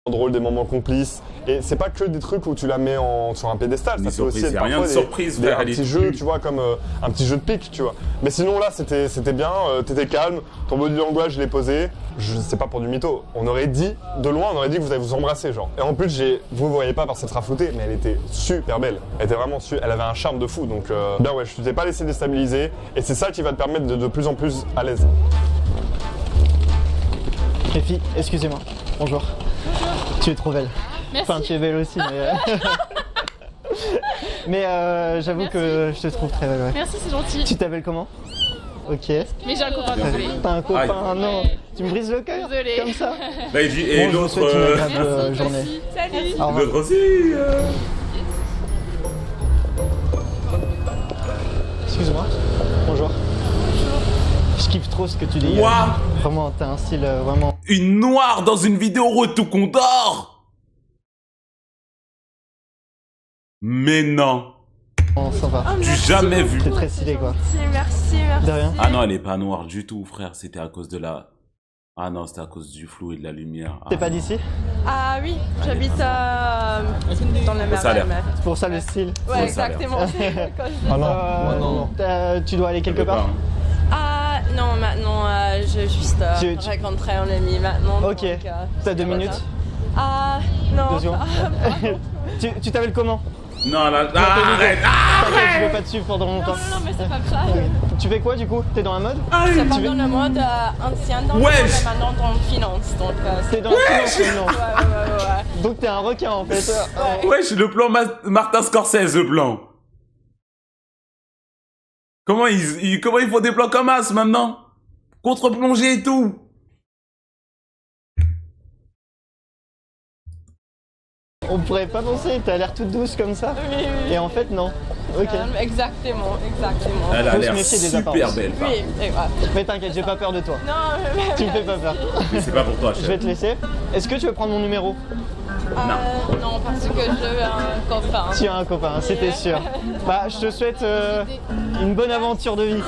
drôles, des moments complices. Et c'est pas que des trucs où tu la mets sur un pédestal. Des Ça peut aussi surprises, être y a rien parfois de surprise, frère, un elle est petit jeu, tue. tu vois, comme un petit jeu de pique, tu vois. Mais sinon là, c'était bien, t'étais calme, ton body language, je l'ai posé. Je sais pas pour du mytho. On aurait dit, de loin, on aurait dit que vous allez vous embrasser, genre. Et en plus, vous voyez pas par cette rafloutée, mais elle était super belle. Elle était vraiment elle avait un charme de fou, donc bien ouais, je t'ai pas laissé déstabiliser. Et c'est ça qui va te permettre de plus en plus à l'aise. Les filles, excusez-moi. Bonjour. Tu es trop belle. Merci. Enfin, tu es belle aussi, mais... mais j'avoue Merci. que je te trouve très belle, ouais. Merci, c'est gentil. Tu t'appelles comment? Ok. Mais j'ai un copain, désolé. T'as un copain, Aïe. non. Ouais. Tu me brises le cœur, Désolée. comme ça. Là, il dit, et Bon, je vous l'autre... souhaite une agréable journée. Merci. Salut. Au revoir. L'autre aussi Excuse-moi. Bonjour. Je kiffe trop ce que tu dis. Moi Vraiment, t'as un style vraiment... Une noire dans une vidéo Road to Condor? Mais non. sympa. J'ai jamais vu. C'est très stylé, quoi. Merci. De rien. Ah non, elle est pas noire du tout, frère. C'était à cause de la... Ah non, c'était à cause du flou et de la lumière. T'es Ah pas non. d'ici? Ah oui, j'habite dans la Ça a l'air. mer. C'est pour ça le style. Ouais, ça a l'air. exactement. Quand je- Ah non, non. Tu dois aller quelque Je sais pas, part? hein. Ah non, maintenant je juste Tu- rencontrer un ami maintenant. Ok. donc, T'as 2 c'est minutes? ça. Ah non. 2 secondes. Tu t'appelles comment? Non, là... T'inquiète, arrête. je vais pas te suivre pendant longtemps. Non, mais c'est pas grave. Tu fais quoi du coup? T'es dans la mode? C'est pas Tu veux- dans le mode ancien dans le Wesh. mode, mais maintenant dans le finance. Donc, T'es dans la finance maintenant. ouais. Donc t'es un requin en fait. Wesh, le plan Martin Scorsese, le plan. Comment ils font des plans comme As maintenant? Contre-plongée et tout. On pourrait pas penser, t'as l'air toute douce comme ça. Oui. Et en fait non. Ok. Exactement. Elle a Faut se l'air méfier des super apparences. belle. par Oui, contre. et voilà. Mais t'inquiète, j'ai pas peur de toi. Non, Tu me fais pas peur. Mais c'est pas pour toi, Je vais chef. te laisser. Est-ce que tu veux prendre mon numéro? Non, parce que je veux un copain. Tu as un copain, c'était sûr. Bah, je te souhaite une bonne aventure de vie.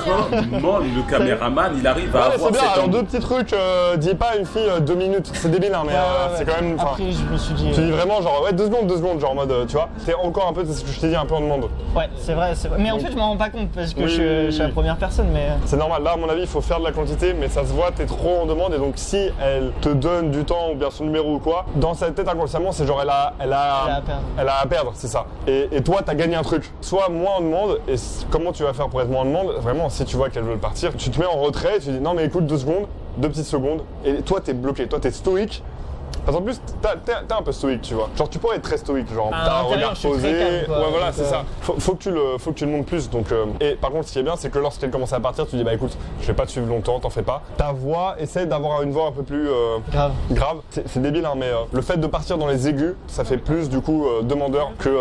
Comment le caméraman, il arrive à Ouais, avoir c'est bien, cette alors envie. deux petits trucs, dis pas à une fille 2 minutes, c'est débile hein, mais c'est quand même... enfin, Après, je me suis dit... tu dis vraiment genre, ouais 2 secondes, genre en mode, tu vois, c'est encore un peu, c'est ce que je t'ai dit, un peu en demande. Ouais, c'est vrai. Mais en fait, je m'en rends pas compte parce que Oui, je suis la première personne, mais... C'est normal, là à mon avis il faut faire de la quantité, mais ça se voit, t'es trop en demande et donc si elle te donne du temps ou bien son numéro ou quoi, dans sa tête inconsciemment c'est genre elle a à perdre, c'est ça. Et toi t'as gagné un truc, soit moins en demande, et comment tu vas faire pour être moins en demande? Vraiment si tu vois qu'elle veut partir, tu te mets en retrait, tu dis non mais écoute 2 secondes, 2 petites secondes, et toi t'es bloqué, toi t'es stoïque. Parce qu'en plus, t'es un peu stoïque, tu vois. Genre, tu pourrais être très stoïque, genre, À t'as un l'intérieur, regard je suis très posé. calme, quoi. Ouais, voilà, Donc, c'est ça. Faut que tu le montres plus. Donc, et par contre, ce qui est bien, c'est que lorsqu'elle commence à partir, tu dis, bah écoute, je vais pas te suivre longtemps, t'en fais pas. Ta voix, essaie d'avoir une voix un peu plus grave. C'est débile, hein, mais le fait de partir dans les aigus, ça fait plus, du coup, demandeur que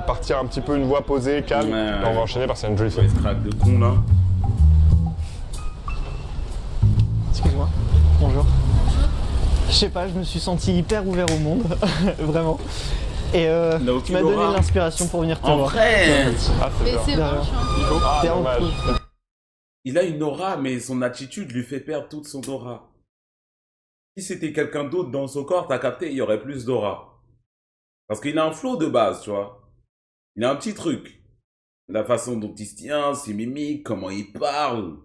partir un petit peu une voix posée, calme. Ouais. Et on va enchaîner parce qu'il y a une jolie Ouais, fille. ce crack de con là. Excuse-moi. Bonjour. Je sais pas, je me suis senti hyper ouvert au monde, vraiment. Et n'a aucune tu m'as donné aura. l'inspiration pour venir te En voir. vrai, Ah, c'est Mais bien. c'est bon, Derrière. je suis un peu... Ah, T'es en dommage. dessous. il a une aura, mais son attitude lui fait perdre toute son aura. Si c'était quelqu'un d'autre dans son corps, t'as capté, il y aurait plus d'aura. Parce qu'il a un flow de base, tu vois. Il a un petit truc. La façon dont il se tient, ses mimiques, comment il parle.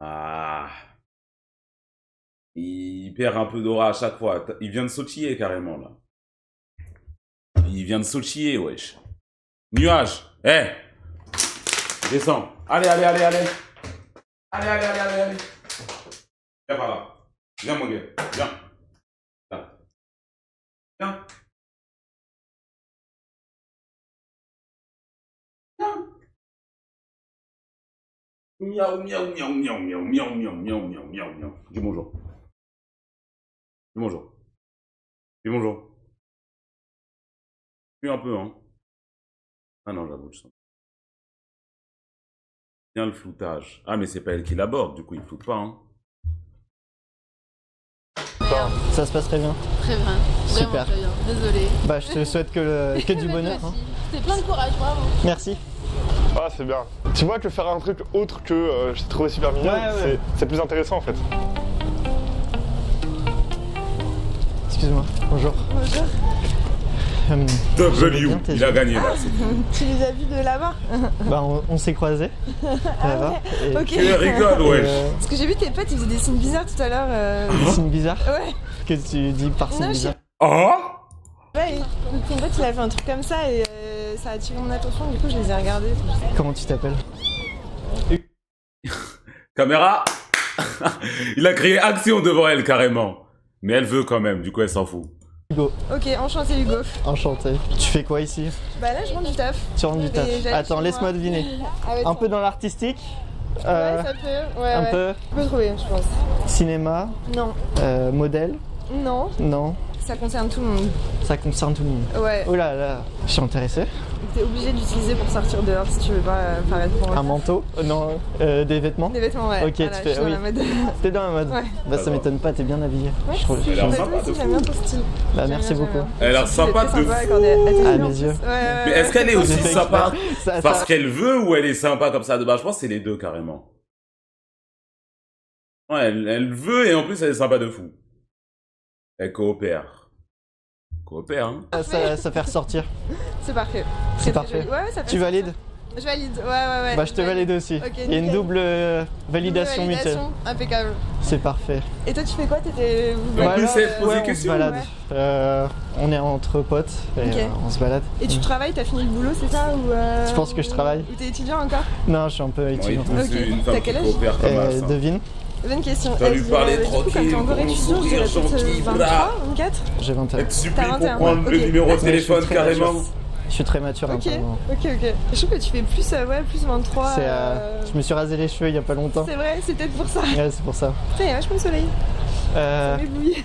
Ah. Il perd un peu d'aura à chaque fois. Il vient de sautiller carrément là. Il vient de sautiller, wesh. Nuage. Eh. Descends. Allez. Allez. Viens par là. Viens mon gars. Viens. Là. Viens. Miaou. Dis bonjour. Dis bonjour. Puis un peu, hein. Ah non, j'avoue, je sens. Bien le floutage. Ah, mais c'est pas elle qui l'aborde, du coup, il floute pas, hein. Ça se passe très bien. Très bien, Super. vraiment très bien, désolée. Bah, je te souhaite que du bonheur. Hein. C'était plein de courage, bravo. Merci. Ah, c'est bien. Tu vois que faire un truc autre que je t'ai trouvé super mignon, Ouais. c'est plus intéressant en fait. Excuse-moi. Bonjour. Bonjour. J'aimais bien W, tes il a yeux. gagné là. c'est tout. Tu les as vus de là-bas? Bah, on s'est croisés là-bas. Et Ok. Tu rigoles, wesh. Parce que j'ai vu tes potes, ils faides des signes bizarres tout à l'heure. des signes bizarres. Ouais. Qu'est-ce que tu dis par signes Non, je sais bizarres? Oh. Ouais, donc ton pote il a fait un truc comme ça et ça a attiré mon attention, du coup je les ai regardés. Comment tu t'appelles? Caméra. Il a crié action devant elle carrément. Mais elle veut quand même, du coup elle s'en fout. Hugo. Ok, enchanté Hugo. Enchanté. Tu fais quoi ici? Bah là je rentre du taf. Tu rentres du taf. Et j'allais Attends, chez laisse-moi moi. deviner. Ah ouais, Un peu dans l'artistique, Ouais, ça peut. Ouais, un ouais. peu Tu peux trouver, je pense. cinéma, Non. modèle. Non. Non, Ça concerne tout le monde. ça concerne tout le monde. Ouais. Oh là là, je suis intéressé. T'es obligé d'utiliser pour sortir dehors si tu veux pas paraître pour Un manteau? Non, des vêtements? Des vêtements, ouais. Ok, Voilà, tu je fais. suis dans Oui. la mode. T'es dans la mode. Ouais. Bah ça m'étonne pas, t'es bien habillé. Ouais, Je trouve. Elle a l'air Bah, sympa toi de aussi, fou. j'aime bien ton style. Bah J'aime merci bien, beaucoup. j'aime bien. Elle a l'air Ton style est sympa très de sympa fou. accordé à tes À filles, en mes plus. yeux. Ouais. Mais est-ce qu'elle est aussi J'ai fait sympa Ça- parce ça- qu'elle veut ou elle est sympa comme ça de base? Je pense que c'est les deux carrément. Ouais, elle veut et en plus elle est sympa de fou. Elle coopère. Coopère, hein. ça fait ressortir. C'est parfait. C'est Très, très parfait. joli. Ouais, ça fait Tu ça. valides? Je valide, ouais. Bah je te valide aussi. Ok, Il y a une nickel. double validation mutuelle. Impeccable. C'est parfait. Et toi, tu fais quoi? T'étais. En plus, elle pose des on se questions. balade. Ouais. On est entre potes et Ok. on se balade. Et tu travailles, t'as fini le boulot, c'est ça ou Tu penses que je travaille? Ou t'es étudiant encore? Non, je suis un peu Bon, il étudiant. pousse Ok. une T'as femme quel qui âge coopère comme ça. Devine, Bonne question. Tu vas lui parler Du coup, comme tranquille, t'es encore bon étudiant, je sourire, dirais peut-être gentil, 23, bras. 24. j'ai 21. Elle te supplie T'as pour 21, prendre ouais. le Ok. numéro de Mais je suis téléphone très carrément. mature. Je suis très mature un Ok, peu. Moi. ok. Je trouve que tu fais plus, plus 23. Je me suis rasé les cheveux il y a pas longtemps. C'est vrai, c'est peut-être pour ça. Ouais, c'est pour ça. Putain, il y a vachement de soleil. Ça m'éblouit.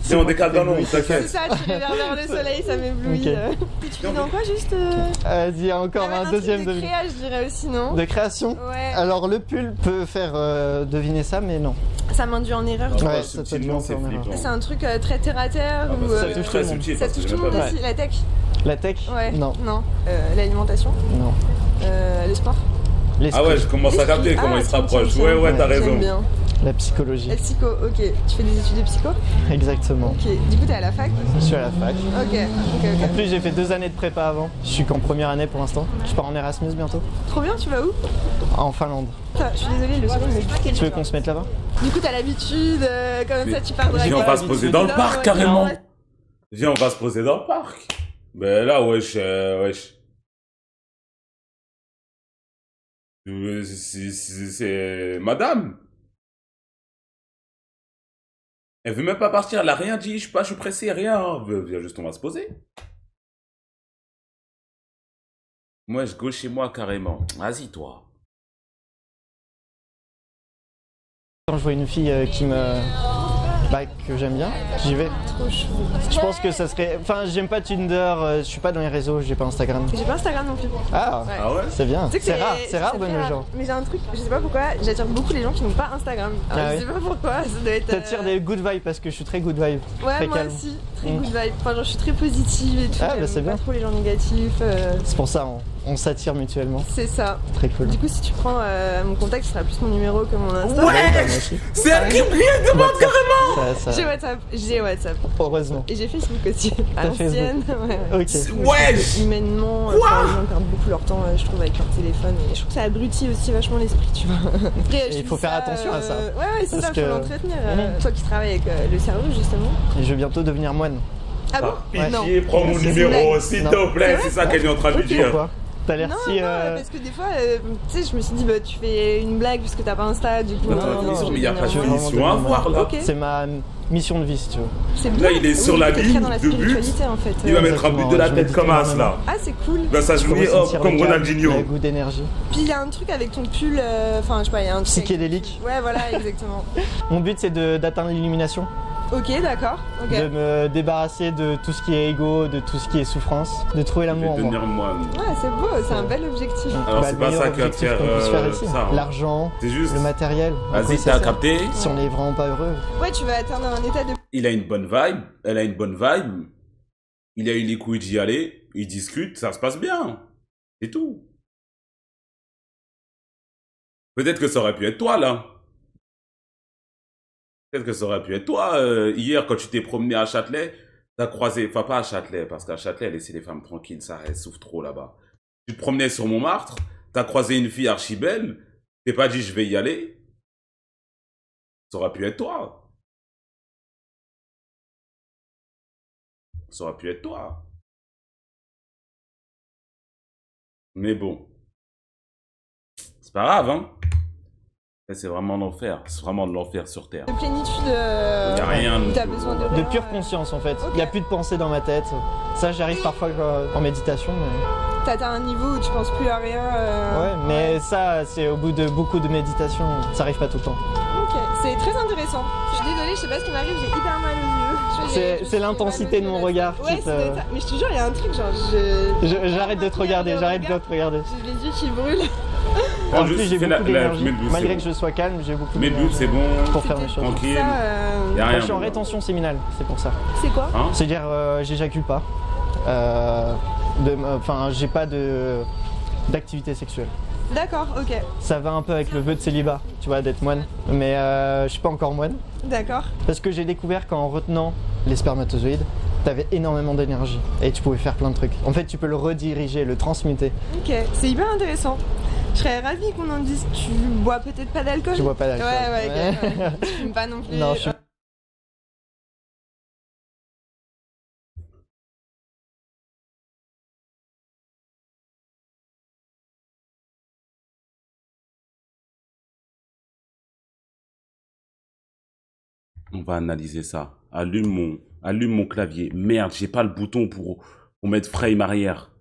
C'est en décale dans l'ombre, C'est t'inquiète. ça, je suis vers le soleil, ça m'éblouit. Ok. Tu fais dans quoi juste Vas-y, il y a encore un deuxième de devine. créa, je dirais aussi, non? De création. Ouais. Alors le pull peut faire deviner ça, mais non. Ça m'induit en erreur. du coup. Ouais, ça te Subtilement, demande c'est en erreur. flippant. C'est un truc très terre à terre Ah ou bah, ça touche très tout le monde. subtil ça parce que touche j'ai tout le même monde pas aussi. La tech? La tech. Ouais. Non. Non. L'alimentation? Non. Le sport? Ah ouais, je commence à capter comment il se rapproche. Ouais, t'as raison. J'aime bien. La psychologie. La psycho, ok. Tu fais des études de psycho? Exactement. Ok. Du coup, t'es à la fac? Je suis à la fac. Ok. En Ok. plus, j'ai fait 2 années de prépa avant. Je suis qu'en première année pour l'instant. Je pars en Erasmus bientôt. Trop bien, tu vas où? En Finlande. Putain, je suis désolée, le soleil me Tu veux qu'on se mette là-bas? Du coup, t'as l'habitude, comme ça, tu pars de la Viens, on va se poser dans le parc carrément. Ouais. Viens, on va se poser dans le parc. Ben là, wesh. C'est madame. Elle veut même pas partir, elle a rien dit, je suis pressé, rien. Hein. Viens juste, on va se poser. Moi, je go chez moi carrément. Vas-y, toi. Quand je vois une fille qui me... que j'aime bien, j'y vais. Trop chou. Je pense que ça serait... Enfin, j'aime pas Tinder, je suis pas dans les réseaux, j'ai pas Instagram. J'ai pas Instagram non plus. Ah, Ouais. Ah ouais? c'est bien. Tu sais que C'est rare de très nos rare. gens. Mais j'ai un truc, je sais pas pourquoi, j'attire beaucoup les gens qui n'ont pas Instagram. Alors, Ah je ouais. sais pas pourquoi, ça doit être. T'attires des good vibes parce que je suis très good vibe. Ouais, très moi calme. aussi, très Mm. good vibe. Enfin, genre, je suis très positive et tout. Ah, bah, j'aime c'est pas bien. trop les gens négatifs. C'est pour ça, on s'attire mutuellement. C'est ça. Très cool. Du coup, si tu prends mon contact, ce sera plus mon numéro que mon Insta. Moi aussi. C'est elle qui me demande carrément. Ça- J'ai WhatsApp. Heureusement. Et j'ai Facebook aussi. À T'as l'ancienne. Ouais. Ok. Wesh. Humainement, enfin, les gens perdent beaucoup leur temps, je trouve, avec leur téléphone. Et je trouve que ça abrutit aussi vachement l'esprit, tu vois. Après, Et il faut faire attention à ça. Ouais, c'est ça, Parce faut que- l'entretenir. Mhm. Toi qui travailles avec le cerveau, justement. Et je vais bientôt devenir moine. Ah bon? Pitié, prends mon C'est numéro, blague. s'il Non. te plaît, c'est ça qu'elle est en train de lui dire. Pourquoi? T'as l'air Non, si... non, parce que des fois, tu sais, je me suis dit, bah, tu fais une blague puisque t'as pas Insta, du coup. Attends, non, mais il n'y a pas de je veux vraiment finition à devenir voir là. Ok. C'est ma mission de vie, si tu veux. C'est bien. Là, il est sur Oui, la t'es ligne très dans la de but. spiritualité, en fait. Il va mettre un but de la Je tête médite comme As énormément. là. Ah, c'est cool. Il va Je peux s'agenouiller ressentir comme le calme, Ronaldinho. le goût d'énergie. Puis il y a un truc avec ton pull, enfin, je sais pas, il y a un truc. Psychédélique. Ouais, voilà, exactement. Mon but, c'est d'atteindre l'illumination. Ok, d'accord. Ok. De me débarrasser de tout ce qui est ego, de tout ce qui est souffrance, de trouver Je vais l'amour en moi. devenir moine. Ouais, c'est beau, c'est un bel objectif. Alors, c'est le pas meilleur ça qui va te objectif faire, qu'on puisse faire ici. ça, hein. L'argent, C'est juste. le matériel. à quoi Vas-y, ça t'as sert capté. Si on est vraiment pas heureux. Ouais, tu vas atteindre un état de. Il a une bonne vibe, elle a une bonne vibe. Il a eu les couilles d'y aller, ils discutent, ça se passe bien. C'est tout. Peut-être que ça aurait pu être toi, là. Peut-être que ça aurait pu être toi. Hier, quand tu t'es promené à Châtelet, t'as croisé... Enfin, pas à Châtelet, parce qu'à Châtelet, laissez les femmes tranquilles, ça, elles souffrent trop là-bas. Tu te promenais sur Montmartre, t'as croisé une fille archi belle, t'es pas dit, je vais y aller. Ça aurait pu être toi. Ça aurait pu être toi. Mais bon. C'est pas grave, hein. C'est vraiment l'enfer. C'est vraiment de l'enfer sur Terre. De plénitude. Y a rien où t'as de- besoin de. De rien, pure conscience en fait. Ok. Il n'y a plus de pensée dans ma tête. Ça, j'arrive parfois en méditation. Mais... T'as atteint un niveau où tu penses plus à rien. Ouais, mais ça, c'est au bout de beaucoup de méditation. Ça arrive pas tout le temps. Ok, c'est très intéressant. Je suis désolée, je sais pas ce qui m'arrive, j'ai hyper mal aux yeux. C'est l'intensité de mon regard qui Ouais, te... c'est ça. Mais je te jure, il y a un truc, genre, J'arrête de te regarder, j'arrête de te regarder. j'ai les yeux qui brûlent. En juste plus, j'ai fais beaucoup d'énergie. mets le but, Malgré c'est que je sois calme, j'ai beaucoup Mais le but, d'énergie c'est bon. pour faire mes choses. Tranquille. Ça, Y a Moi, rien. je suis en de- rétention séminale, c'est pour ça. c'est quoi? Hein? C'est-à-dire, j'éjacule pas. Enfin, j'ai pas d'activité sexuelle. D'accord, ok. Ça va un peu avec le vœu de célibat, tu vois, d'être moine. Mais je suis pas encore moine. D'accord. Parce que j'ai découvert qu'en retenant les spermatozoïdes, t'avais énormément d'énergie. Et tu pouvais faire plein de trucs. En fait, tu peux le rediriger, le transmuter. Ok, c'est hyper intéressant. Je serais ravie qu'on en dise. Tu bois peut-être pas d'alcool? Je bois pas d'alcool. Ouais, ok. Ouais. Tu fumes pas non plus. Non, je suis... On va analyser ça. Allume mon clavier. Merde, j'ai pas le bouton pour mettre frame arrière.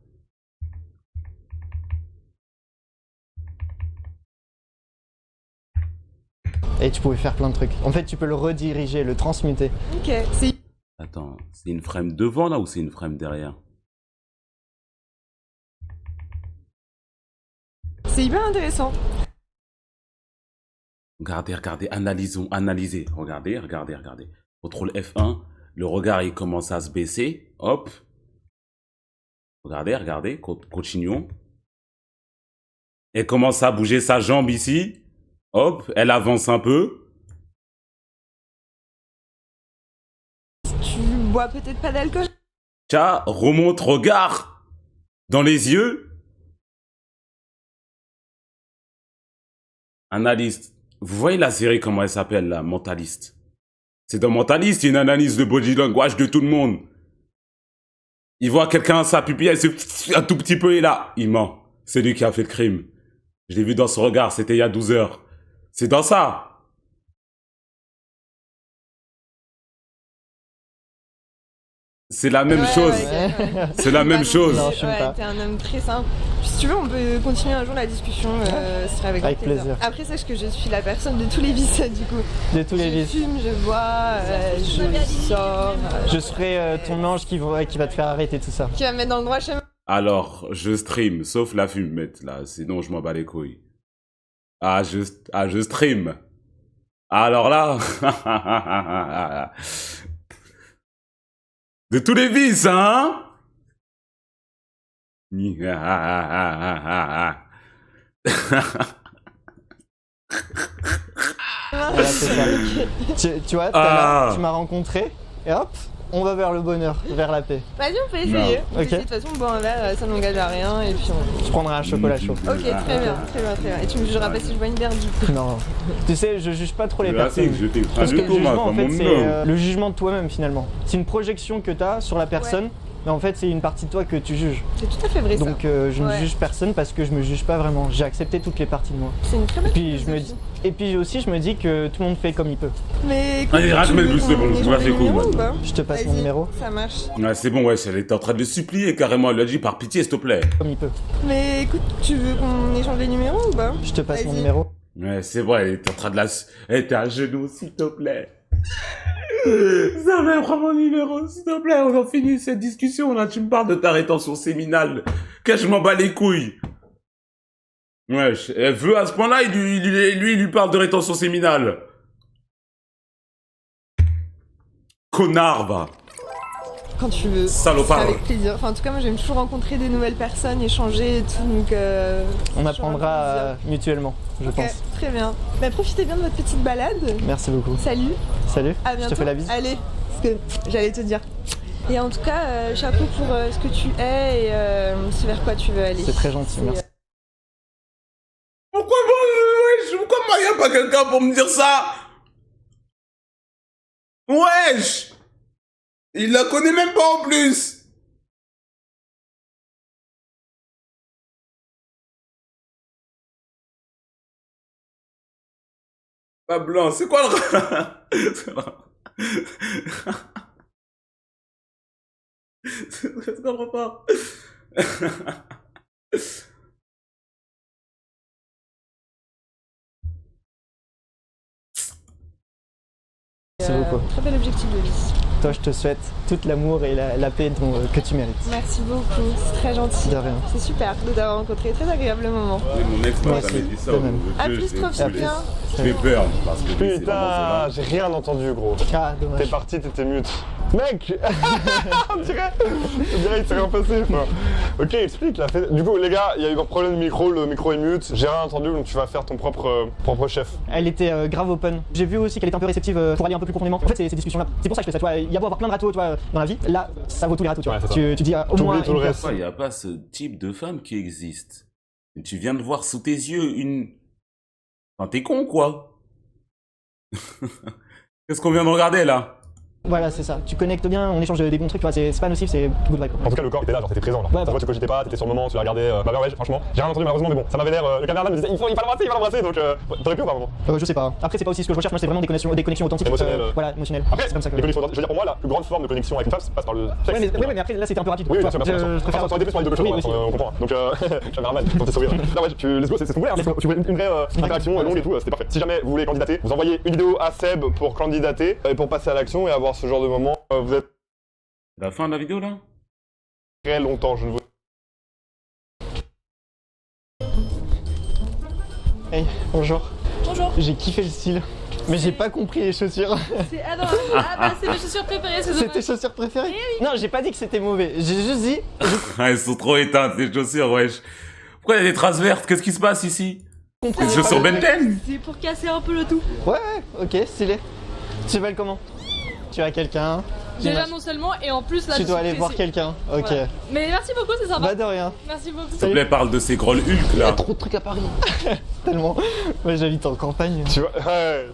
Et tu pouvais faire plein de trucs. En fait, tu peux le rediriger, le transmuter. Ok, c'est Attends, c'est une frame devant là ou c'est une frame derrière? hyper intéressant. Regardez, analysez. Regardez. Contrôle F1, le regard il commence à se baisser. Hop. Regardez, continuons. Elle commence à bouger sa jambe ici. Hop, elle avance un peu. Tu bois peut-être pas d'alcool? Tiens, remonte, regard dans les yeux. Analyste. Vous voyez la série, comment elle s'appelle, là, Mentaliste. C'est dans Mentaliste, il y a une analyse de body language de tout le monde. Il voit quelqu'un, sa pupille, elle se un tout petit peu, et là, il ment. C'est lui qui a fait le crime. Je l'ai vu dans son regard, c'était il y a 12 heures. C'est dans ça. C'est la même chose. C'est la même chose. Non, je sais pas. T'es un homme très simple. Si tu veux, on peut continuer un jour la discussion. Ce serait avec plaisir. Après, sache que je suis la personne de tous les vices, du coup. De tous les vices. Je fume, je bois, je sors. Je serai ton ange qui va te faire arrêter tout ça. Qui va me mettre dans le droit chemin. Alors, je stream, sauf la fumette, là. Sinon, je m'en bats les couilles. Je stream. Alors là... De tous les vices, hein? Voilà, c'est ça. Tu vois, tu m'as rencontré et hop, on va vers le bonheur, vers la paix. Vas-y, on peut essayer. Ok. De toute façon, boire un verre, ça n'engage à rien. Et puis Je prendrai un chocolat chaud. Ok, très bien. Et tu me jugeras pas si je bois une bière, du coup. Non. Tu sais, je juge pas trop les personnes. Parce Parce que le jugement, en fait, c'est le jugement de toi-même, finalement. C'est une projection que tu as sur la personne. Mais en fait, c'est une partie de toi que tu juges. C'est tout à fait vrai. Donc, je ne juge personne parce que je me juge pas vraiment. J'ai accepté toutes les parties de moi. C'est une très bonne Et puis aussi, je me dis que tout le monde fait comme il peut. Mais écoute, allez, rate, mais le bus, c'est bon, c'est cool maintenant. Je te passe mon numéro. Ça marche. Ouais, c'est bon, ouais, elle était en train de le supplier carrément. Elle lui a dit par pitié, s'il te plaît. Comme il peut. Mais écoute, tu veux qu'on échange les numéros ou pas? Je te passe mon numéro. Ouais, c'est vrai, elle était en train de la... Elle était à genoux, s'il te plaît. Ça va, prends mon numéro, s'il te plaît, on en finit cette discussion, là. Tu me parles de ta rétention séminale. Que je m'en bats les couilles. Ouais, elle veut à ce point-là, lui, il lui parle de rétention séminale. Connard, va. Quand tu veux. Salopard. Avec plaisir. Enfin, en tout cas, moi, j'aime toujours rencontrer des nouvelles personnes, échanger et tout. Donc, on apprendra mutuellement, je pense. Très bien. Bah, profitez bien de votre petite balade. Merci beaucoup. Salut. Salut. À bientôt. Je te fais la bise. Allez, ce que j'allais te dire. Et en tout cas, chapeau pour ce que tu es et ce vers quoi tu veux aller. C'est très gentil, merci. Pourquoi il n'y a pas quelqu'un pour me dire ça? Wesh! Il la connaît même pas en plus! Pas blanc, c'est quoi le... C'est quoi le rapport? Merci beaucoup. Très bel objectif de vie. Toi, je te souhaite tout l'amour et la paix que tu mérites. Merci beaucoup, c'est très gentil. De rien. C'est super de t'avoir rencontré, très agréable moment. Oui, mon ex m'a Moi jamais aussi, dit ça. de même. A plus, profite bien. J'ai peur parce que lui, c'est Putain, vraiment j'ai rien entendu, gros. Ah, dommage. T'es parti, t'étais mute. Mec on dirait il s'est rien passé. Quoi. Ok, explique là. Du coup, les gars, il y a eu un problème de micro, le micro est mute. J'ai rien entendu, donc tu vas faire ton propre chef. Elle était grave open. J'ai vu aussi qu'elle était un peu réceptive pour aller un peu plus profondément. En fait, ces discussions-là, c'est pour ça que je fais ça. Tu vois, il y a beau avoir plein de râteaux, tu vois, dans la vie. Là, ça vaut tous les râteaux, tu vois. Tu dis au moins tout le une reste. place. Il n'y a pas ce type de femme qui existe. Et tu viens de voir sous tes yeux une... Enfin, t'es con, quoi. Qu'est-ce qu'on vient de regarder, là? Voilà, c'est ça. Tu connectes bien, on échange des bons trucs, tu vois, c'est pas nocif, c'est good vibe. En tout cas, le corps était là, genre t'étais présent. Genre. Ouais, Ça voit, tu cogitais pas, t'étais sur le moment, tu la regardais. Bah ouais, franchement, j'ai rien entendu malheureusement, mais bon, ça m'avait l'air. Le caméraman me disait, il faut l'embrasser, donc t'aurais pu ou pas vraiment? Je sais pas. Après, c'est pas aussi ce que je recherche, moi, c'est vraiment des connexions authentiques. Émotionnelles. Voilà, émotionnelles. Après, c'est comme ça que. les connexions, je veux dire, pour moi, la plus grande forme de connexion avec une femme, ça passe par le sexe. Ouais, mais après, là, c'était un peu rapide. Oui, tu bien vois. sûr, bien sûr. Je préfère. Ça aurait été plus sur les deux que Oui, chose, aussi. on comprend. Donc, caméraman, pour tes sourires. Non, ouais, let's go, c'est ce qu'on voulait, hein. Tu voulais une vraie interaction longue et tout, c'était parfait. Si jamais vous voulez candidater, vous envoyez une vidéo à Seb pour candidater et pour passer à l'action et avoir ce genre de moment. Vous êtes La fin de la vidéo, là? très longtemps, je ne vous. Hey, bonjour. Bonjour. J'ai kiffé le style, mais j'ai pas compris les chaussures. Ah non, bah c'est mes chaussures préférées, c'est C'est tes dommage. chaussures préférées? Non, j'ai pas dit que c'était mauvais. J'ai juste dit. Ah, elles sont trop éteintes, les chaussures, wesh. Pourquoi il y a des traces vertes? Qu'est-ce qui se passe ici? Les chaussures Benten? C'est pour casser un peu le tout. Ouais, ok, stylé. Tu t'appelles comment? Tu as quelqu'un? Déjà non seulement, et en plus là Tu je dois suis aller voir pressée. quelqu'un. Ok. Voilà. Mais merci beaucoup, c'est sympa. Bah de rien. Merci beaucoup. S'il te plaît, parle de ces grolles Hulk, là. Trop de trucs à Paris. Tellement. Moi j'habite en campagne. Tu vois, ouais,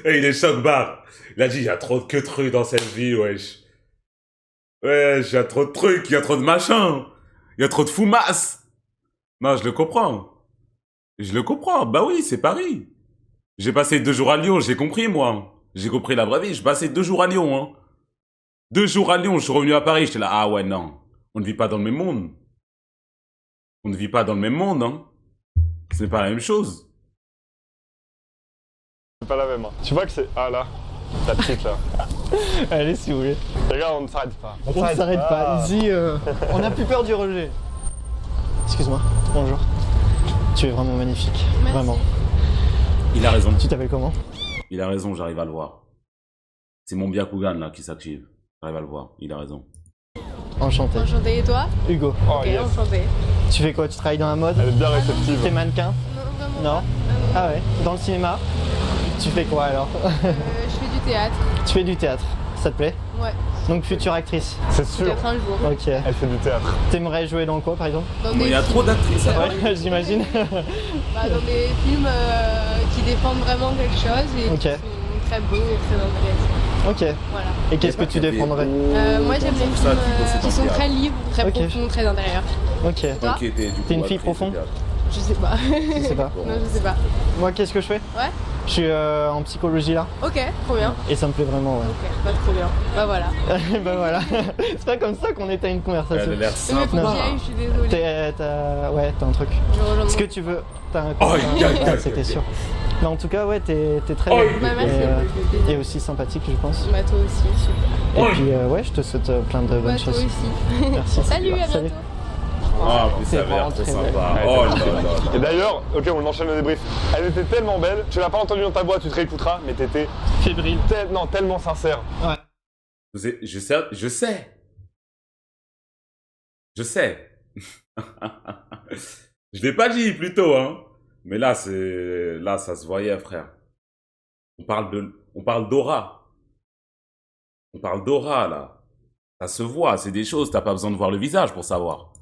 Et il est choc-barre. Il a dit, il y a trop de trucs dans cette vie, wesh. Wesh, il y a trop de trucs, il y a trop de machins. Il y a trop de foumasse. Non, je le comprends. Je le comprends. Bah oui, c'est Paris. J'ai passé 2 jours à Lyon, j'ai compris, moi. J'ai compris la vraie vie. J'ai passé 2 jours à Lyon, hein. 2 jours à Lyon, je suis revenu à Paris. J'étais là, ah ouais, non. On ne vit pas dans le même monde. On ne vit pas dans le même monde, hein. C'est pas la même chose. c'est pas la même. Hein. Tu vois que c'est. Ah là, la petite là. Allez si vous voulez. Les gars, on ne s'arrête pas. On ne s'arrête pas. Ici, on n'a plus peur du rejet. Excuse-moi. Bonjour. Tu es vraiment magnifique. Merci. Vraiment. Il a raison. Tu t'appelles comment? Il a raison, j'arrive à le voir. C'est mon Byakugan là qui s'active. J'arrive à le voir, il a raison. Enchanté. Enchanté, et toi? Hugo. Oh Ok, yes. enchanté. Tu fais quoi? Tu travailles dans la mode? Elle est bien réceptive. T'es mannequin? Non, vraiment. Non? Ah ouais. Dans le cinéma? Tu fais quoi alors? Je fais du théâtre. Tu fais du théâtre. Ça te plaît? Ouais. Donc future actrice. C'est sûr. Peut-être un jour. Ok. Elle fait du théâtre. T'aimerais jouer dans quoi par exemple? Dans Il y a des trop films. d'actrices. Hein. Ouais, j'imagine. Bah, dans des films qui défendent vraiment quelque chose et Ok. qui sont très beaux et très intéressants. Ok. Voilà. Et qu'est-ce que tu défendrais? Moi j'aime les pour ça films qu'il bossait dans qui sont le très libres, très Ok. profonds, très intérieurs. Ok. Toi? Ok, t'es une fille profonde? Je sais pas. Je sais pas. Non, je sais pas. Moi, qu'est-ce que je fais? Ouais. Je suis en psychologie là. Ok, trop bien. Et ça me plaît vraiment, ouais. Ok, bah trop bien. Bah voilà. Bah voilà. C'est pas comme ça qu'on était à une Elle conversation. a l'air Mais simple. faut que j'y aille, je suis désolée. Ouais, t'as un truc. Je rejoins Est-ce que mon- tu veux. T'as un Oh, Ouais, c'était sûr. Mais en tout cas, ouais, t'es très Oh, belle. Bah, merci. Et aussi sympathique, je pense. Bah toi aussi, super. Et puis, ouais, je te souhaite plein de Bah bonnes toi choses. aussi. Merci. Salut, à Salut. bientôt. Ah, mais ça C'est a l'air vraiment trop très sympa. belle. Oh là Ouais, là. Et d'ailleurs, ok, on enchaîne le débrief. Elle était tellement belle, tu l'as pas entendue dans ta voix, tu te réécouteras, mais t'étais Fébrile. non, tellement sincère. Je sais. Je sais. Je sais. Je l'ai pas dit plus tôt, hein. Mais là, c'est. Là, ça se voyait, frère. On parle d'aura. On parle d'aura, là. Ça se voit, c'est des choses, t'as pas besoin de voir le visage pour savoir.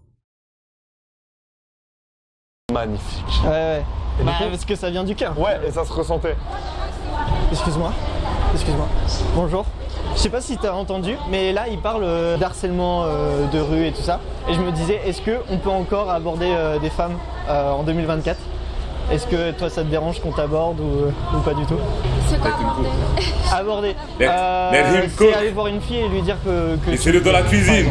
Magnifique. Ouais. Et Bah, du coup- parce que ça vient du cœur. Ouais, et ça se ressentait. Excuse-moi. Excuse-moi. Bonjour. Je sais pas si t'as entendu, mais là il parle d'harcèlement de rue et tout ça. Et je me disais, est-ce qu'on peut encore aborder des femmes en 2024? Est-ce que toi ça te dérange qu'on t'aborde ou pas du tout? C'est quoi aborder? Aborder. Let him C'est cook. aller voir une fille et lui dire que Laissez-le dans la cuisine.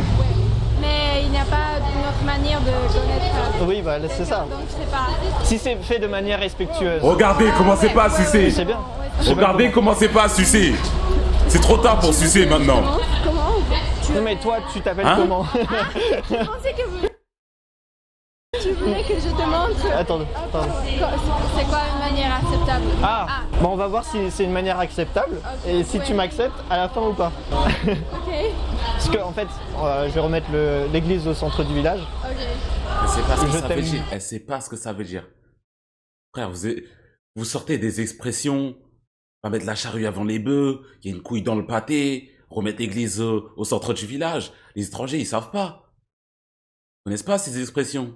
Mais il n'y a pas une autre manière de connaître. Oui, bah c'est ça. Donc c'est pas. Si c'est fait de manière respectueuse. Regardez, commencez pas à sucer. C'est bien. Je sais pas Regardez, comment. commencez pas à sucer. C'est trop tard pour sucer maintenant. Comment? Non mais toi tu t'appelles Hein comment? Je pensais que vous. Tu voulais que je te montre. Attends. C'est quoi une manière acceptable? Ah, bon on va voir si c'est une manière acceptable et si tu Ouais. m'acceptes à la fin ou pas. Ok. Parce que en fait, je vais remettre l'église au centre du village. Ok. Elle sait pas ce que Je ça veut t'aime. dire. Elle sait pas ce que ça veut dire. Frère, vous sortez des expressions. On va mettre la charrue avant les bœufs. Il y a une couille dans le pâté. Remettre l'église au centre du village. Les étrangers, ils savent pas. Ils connaissent pas ces expressions.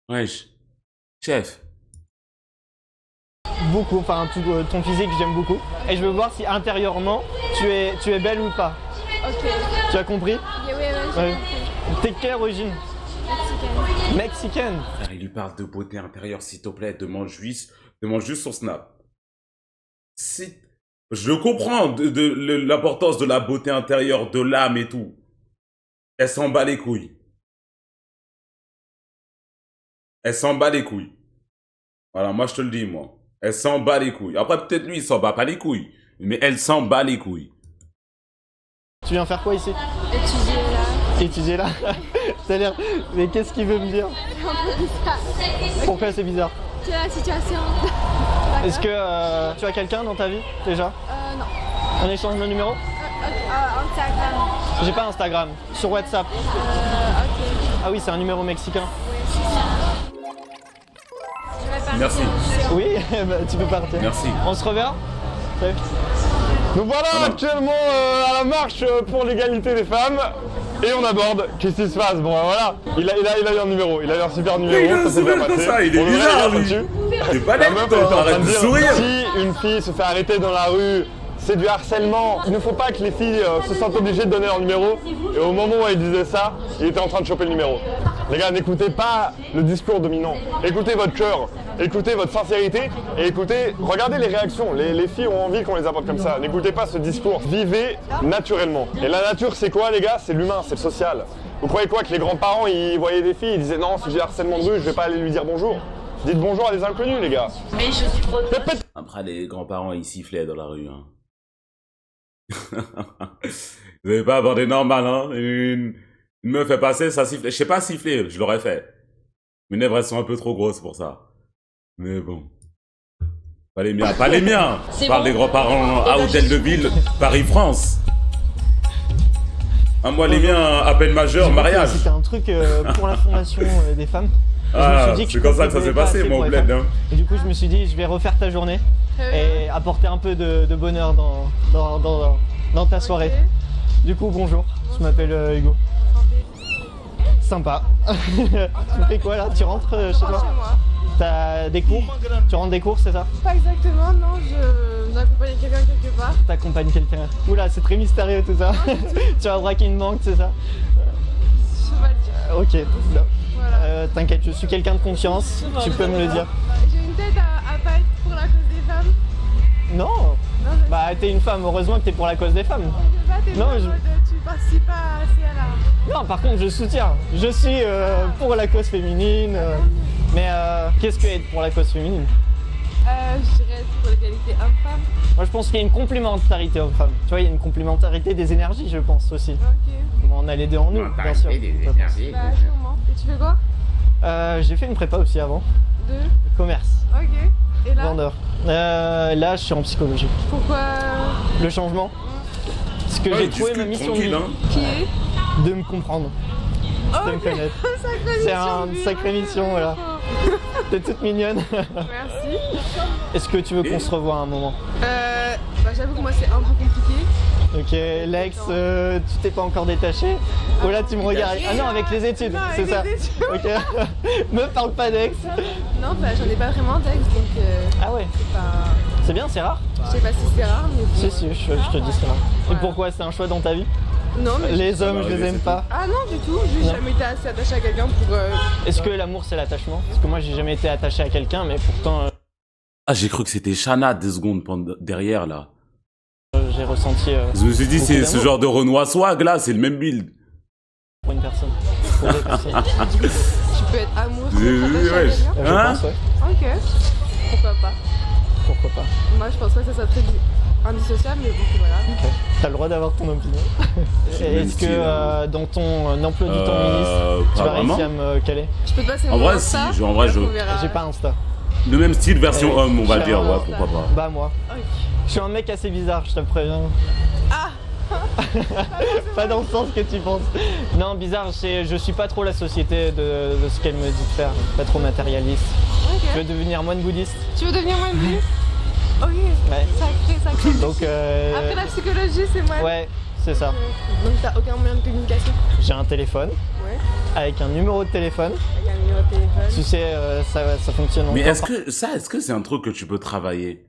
Wesh. Chef. beaucoup, enfin ton physique j'aime beaucoup. Et je veux voir si intérieurement tu es belle ou pas. Ok. Tu as compris? Oui, j'ai Ouais. compris. T'es quelle origine? Mexicaine. Mexicaine. Il lui parle de beauté intérieure, s'il te plaît, demande juste son snap. Je comprends l'importance de la beauté intérieure, de l'âme et tout. Elle s'en bat les couilles. Elle s'en bat les couilles. Voilà, moi je te le dis, moi. Elle s'en bat les couilles. Après, peut-être lui, il s'en bat pas les couilles. Mais elle s'en bat les couilles. Tu viens faire quoi ici? Étudier là. Étudier là. C'est-à-dire, mais qu'est-ce qu'il veut me dire? C'est un peu bizarre. Pourquoi c'est bizarre? C'est la situation. Est-ce que tu as quelqu'un dans ta vie déjà? Non. On échange le numéro? Instagram. J'ai pas Instagram. Sur WhatsApp. Ok. Ah oui, c'est un numéro mexicain. Je vais partir. Merci. Oui, bah, tu peux partir. Merci. On se reverra? Salut. Donc voilà, Ah non. actuellement à la marche pour l'égalité des femmes. Et on aborde, qu'est-ce qui se passe? Bon voilà, il a eu un numéro, il a eu un super Il numéro, a ça un s'est bien sourire comme passé. ça, il est On devrait bizarre, aller lui. là-dessus. T'es pas La net, meuf, toi, elle était en train arrête de de dire, sourire. si une fille se fait arrêter dans la rue, c'est du harcèlement. Il ne faut pas que les filles se sentent obligées de donner leur numéro. Et au moment où elle disait ça, il était en train de choper le numéro. Les gars, n'écoutez pas le discours dominant. Écoutez votre cœur, écoutez votre sincérité et écoutez, regardez les réactions. Les filles ont envie qu'on les apporte comme ça. N'écoutez pas ce discours. Vivez naturellement. Et la nature, c'est quoi, les gars? C'est l'humain, c'est le social. Vous croyez quoi, que les grands-parents, ils voyaient des filles, ils disaient non, si j'ai harcèlement de rue, je vais pas aller lui dire bonjour. Dites bonjour à des inconnus, les gars. Mais je suis trop... Après, les grands-parents, ils sifflaient dans la rue. Hein. Vous n'avez pas abordé normal, hein. Une meuf est passée, ça sifflait. Je sais pas siffler, je l'aurais fait. Mes lèvres, elles sont un peu trop grosses pour ça. Mais bon. Pas les miens, pas les miens. Je parle des grands-parents à Hôtel de Ville, Paris-France. Ah, moi, les miens, à peine majeur, mariage. C'était un truc pour la formation des femmes. Ah, c'est comme ça que ça s'est passé, moi, au bled. Hein. Et du coup, je me suis dit, je vais refaire ta journée et apporter un peu de bonheur dans ta soirée. Du coup, bonjour, je m'appelle Hugo. Sympa. Tu fais quoi là? Tu rentres chez toi? Chez moi. T'as des cours? Tu rentres des cours, c'est ça? Pas exactement, non, j'accompagne quelqu'un quelque part. T'accompagnes quelqu'un. Oula, c'est très mystérieux tout ça. Tu vas braquer une banque, c'est ça? Je sais pas le dire. Ok. Non. Voilà. T'inquiète, je suis quelqu'un de confiance, tu peux me le dire. J'ai une tête à pas être pour la cause des femmes. Non. Non, Bah t'es une femme, heureusement que t'es pour la cause des femmes. je sais pas, t'es Non, pas en je- mode, tu participes pas assez à la... Non, par contre, je soutiens. Je suis pour la cause féminine. Mais qu'est-ce que être pour la cause féminine? Je dirais pour l'égalité homme-femme. Moi, je pense qu'il y a une complémentarité homme-femme. Tu vois, il y a une complémentarité des énergies, je pense aussi. Ok. Bon, on a les deux en nous, bien sûr. Bah, sûrement. Et tu fais quoi? J'ai fait une prépa aussi avant. De? Commerce, Ok. Et là? vendeur. Là, je suis en psychologie. Pourquoi? Le changement. Parce que Ouais, j'ai il trouvé ma discute mission de vie, tranquille, hein. Qui est? de me comprendre, de me connaître. Sacrée C'est mission une de vie, sacrée mission, voilà. T'es toute mignonne. Merci. Est-ce que tu veux qu'on se revoie un moment? Bah, j'avoue que moi c'est un peu compliqué. Ok, Lex, tu t'es pas encore détaché? Oh là, tu me regardes. Ah non, avec les études, Non, c'est avec ça. les études. Ok. Me parle pas d'ex. Non, bah j'en ai pas vraiment d'ex donc Ah ouais, c'est pas... c'est bien, c'est rare. Je sais pas si c'est rare mais bon. Si, si, je te dis c'est rare. Et Voilà. pourquoi? C'est un choix dans ta vie? Non mais... Les hommes, je les arriver, aime c'est pas. Ah non du tout, j'ai Non. jamais été assez attachée à quelqu'un pour... Est-ce que l'amour c'est l'attachement? Parce que moi j'ai jamais été attaché à quelqu'un, mais pourtant Ah, j'ai cru que c'était Shana 2 secondes derrière, là. j'ai ressenti Je me suis dit, beaucoup c'est ce d'amour genre de Renoir swag, là, c'est le même build. pour une personne. Pour deux personnes. Tu peux être amoureux, Oui, attaché à ouais. quelqu'un. Je Hein? pense, ouais. Ok. Pourquoi pas? Pourquoi pas? Moi je pense pas que ça soit très indissociable mais bon voilà. Ok. T'as le droit d'avoir ton opinion. C'est le Et même est-ce que style, hein. dans ton emploi du temps ministre, tu pas vas réussir vraiment. à me caler? Je peux te passer En mon vrai, Insta, si, en vrai, après, je- on verra. J'ai pas Insta. Le même style version homme, on va j'ai dire, un ouais, Insta. pourquoi pas. Bah moi. Ok. Je suis un mec assez bizarre, je te préviens. Ah. Pas dans le sens que tu penses. Non, bizarre, je suis pas trop la société de ce qu'elle me dit de faire. Pas trop matérialiste. Ok. Je veux devenir moine bouddhiste. Tu veux devenir moine bouddhiste? Ok. Ouais. Sacré. Donc Après la psychologie c'est moi. ouais, c'est ça. Donc t'as aucun moyen de communication? J'ai un téléphone Ouais. avec un numéro de téléphone. Avec un numéro de téléphone. Tu sais, ça fonctionne Mais encore est-ce que c'est un truc que tu peux travailler?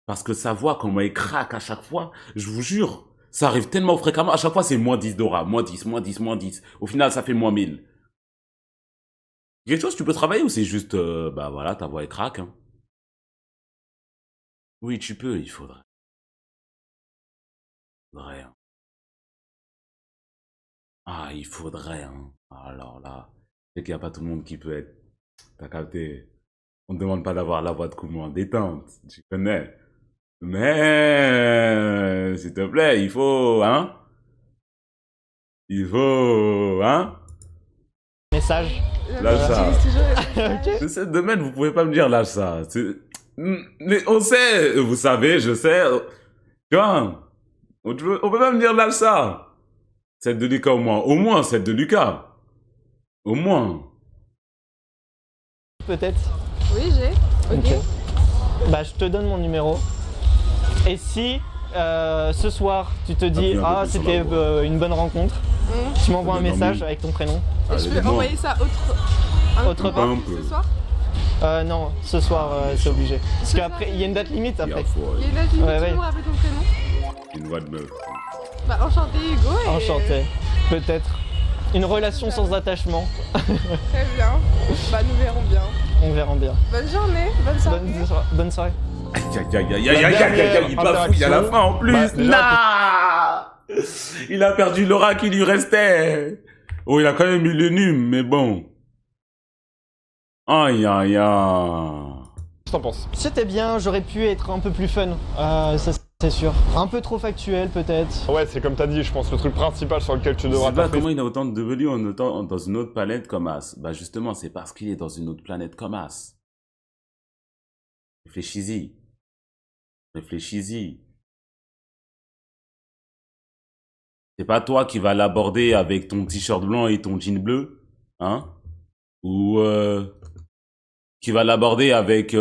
Parce que sa voix, comment elle craque à chaque fois, je vous jure, ça arrive tellement fréquemment. À chaque fois, c'est moins 10 d'aura, moins 10, moins 10, moins 10. Au final, ça fait moins 1000. Quelque chose, tu peux travailler ou c'est juste, bah voilà, ta voix elle craque, hein. Oui, tu peux, il faudrait. Hein. Ah, il faudrait, hein. Alors là, c'est qu'il n'y a pas tout le monde qui peut être. T'as capté. On ne demande pas d'avoir la voix de Koumou en détente, tu connais. Mais, s'il te plaît, il faut, hein. Il faut, hein. message. Lâche ça. J'utilise toujours les messages. C'est cette domaine, vous pouvez pas me dire lâche ça. Mais on sait, vous savez, je sais. Tu vois, on peut pas me dire lâche ça. Celle de Lucas au moins. Au moins, celle de Lucas. Au moins. Peut-être. Oui, j'ai. Ok. Bah, je te donne mon numéro. Et si ce soir tu te dis Appuie un peu ah plus sur c'était la voix. une bonne rencontre, tu m'envoies un Bien message dormi. avec ton prénom. Et je Allez, peux dis-moi. envoyer ça un Autre autre part. Un peu. ce soir? Non, ce soir c'est obligé. Parce qu'après il y a une date limite Il y a après. foi, Il y a une date limite, Ouais, tu ouais. peux me rappeler ton prénom? une voix de meuf. Bah enchanté Hugo et... Enchanté. Peut-être. Une relation sans attachement. Très bien. Bah nous verrons bien. On verra bien. Bonne journée, bonne soirée. Bonne soirée. Aïe, aïe, aïe, aïe, aïe, aïe, aïe, aïe, il bafouille à la fin en plus. Bah, déjà, Nah il a perdu l'aura qui lui restait. Oh, il a quand même eu le num, mais bon. Aïe, aïe, aïe. Qu'est-ce que t'en penses? C'était bien, j'aurais pu être un peu plus fun. Ça c'est sûr. Un peu trop factuel peut-être. Ouais, c'est comme t'as dit, je pense, le truc principal sur lequel tu Je devras sais pas taper. comment il a autant de W dans une autre planète comme As. Bah justement, c'est parce qu'il est dans une autre planète comme As. Réfléchis-y. Réfléchis-y. C'est pas toi qui vas l'aborder avec ton t-shirt blanc et ton jean bleu, hein? Ou qui va l'aborder avec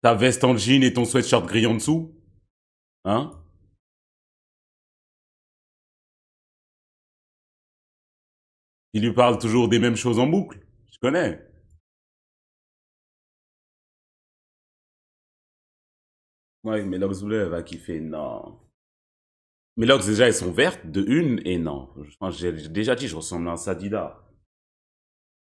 ta veste en jean et ton sweatshirt gris en dessous, hein? Il lui parle toujours des mêmes choses en boucle. Je connais. Ouais, Mélox Bleu, elle va kiffer. Non. Mélox, déjà, elles sont vertes, de une, et non. J'ai déjà dit, je ressemble à un Sadida.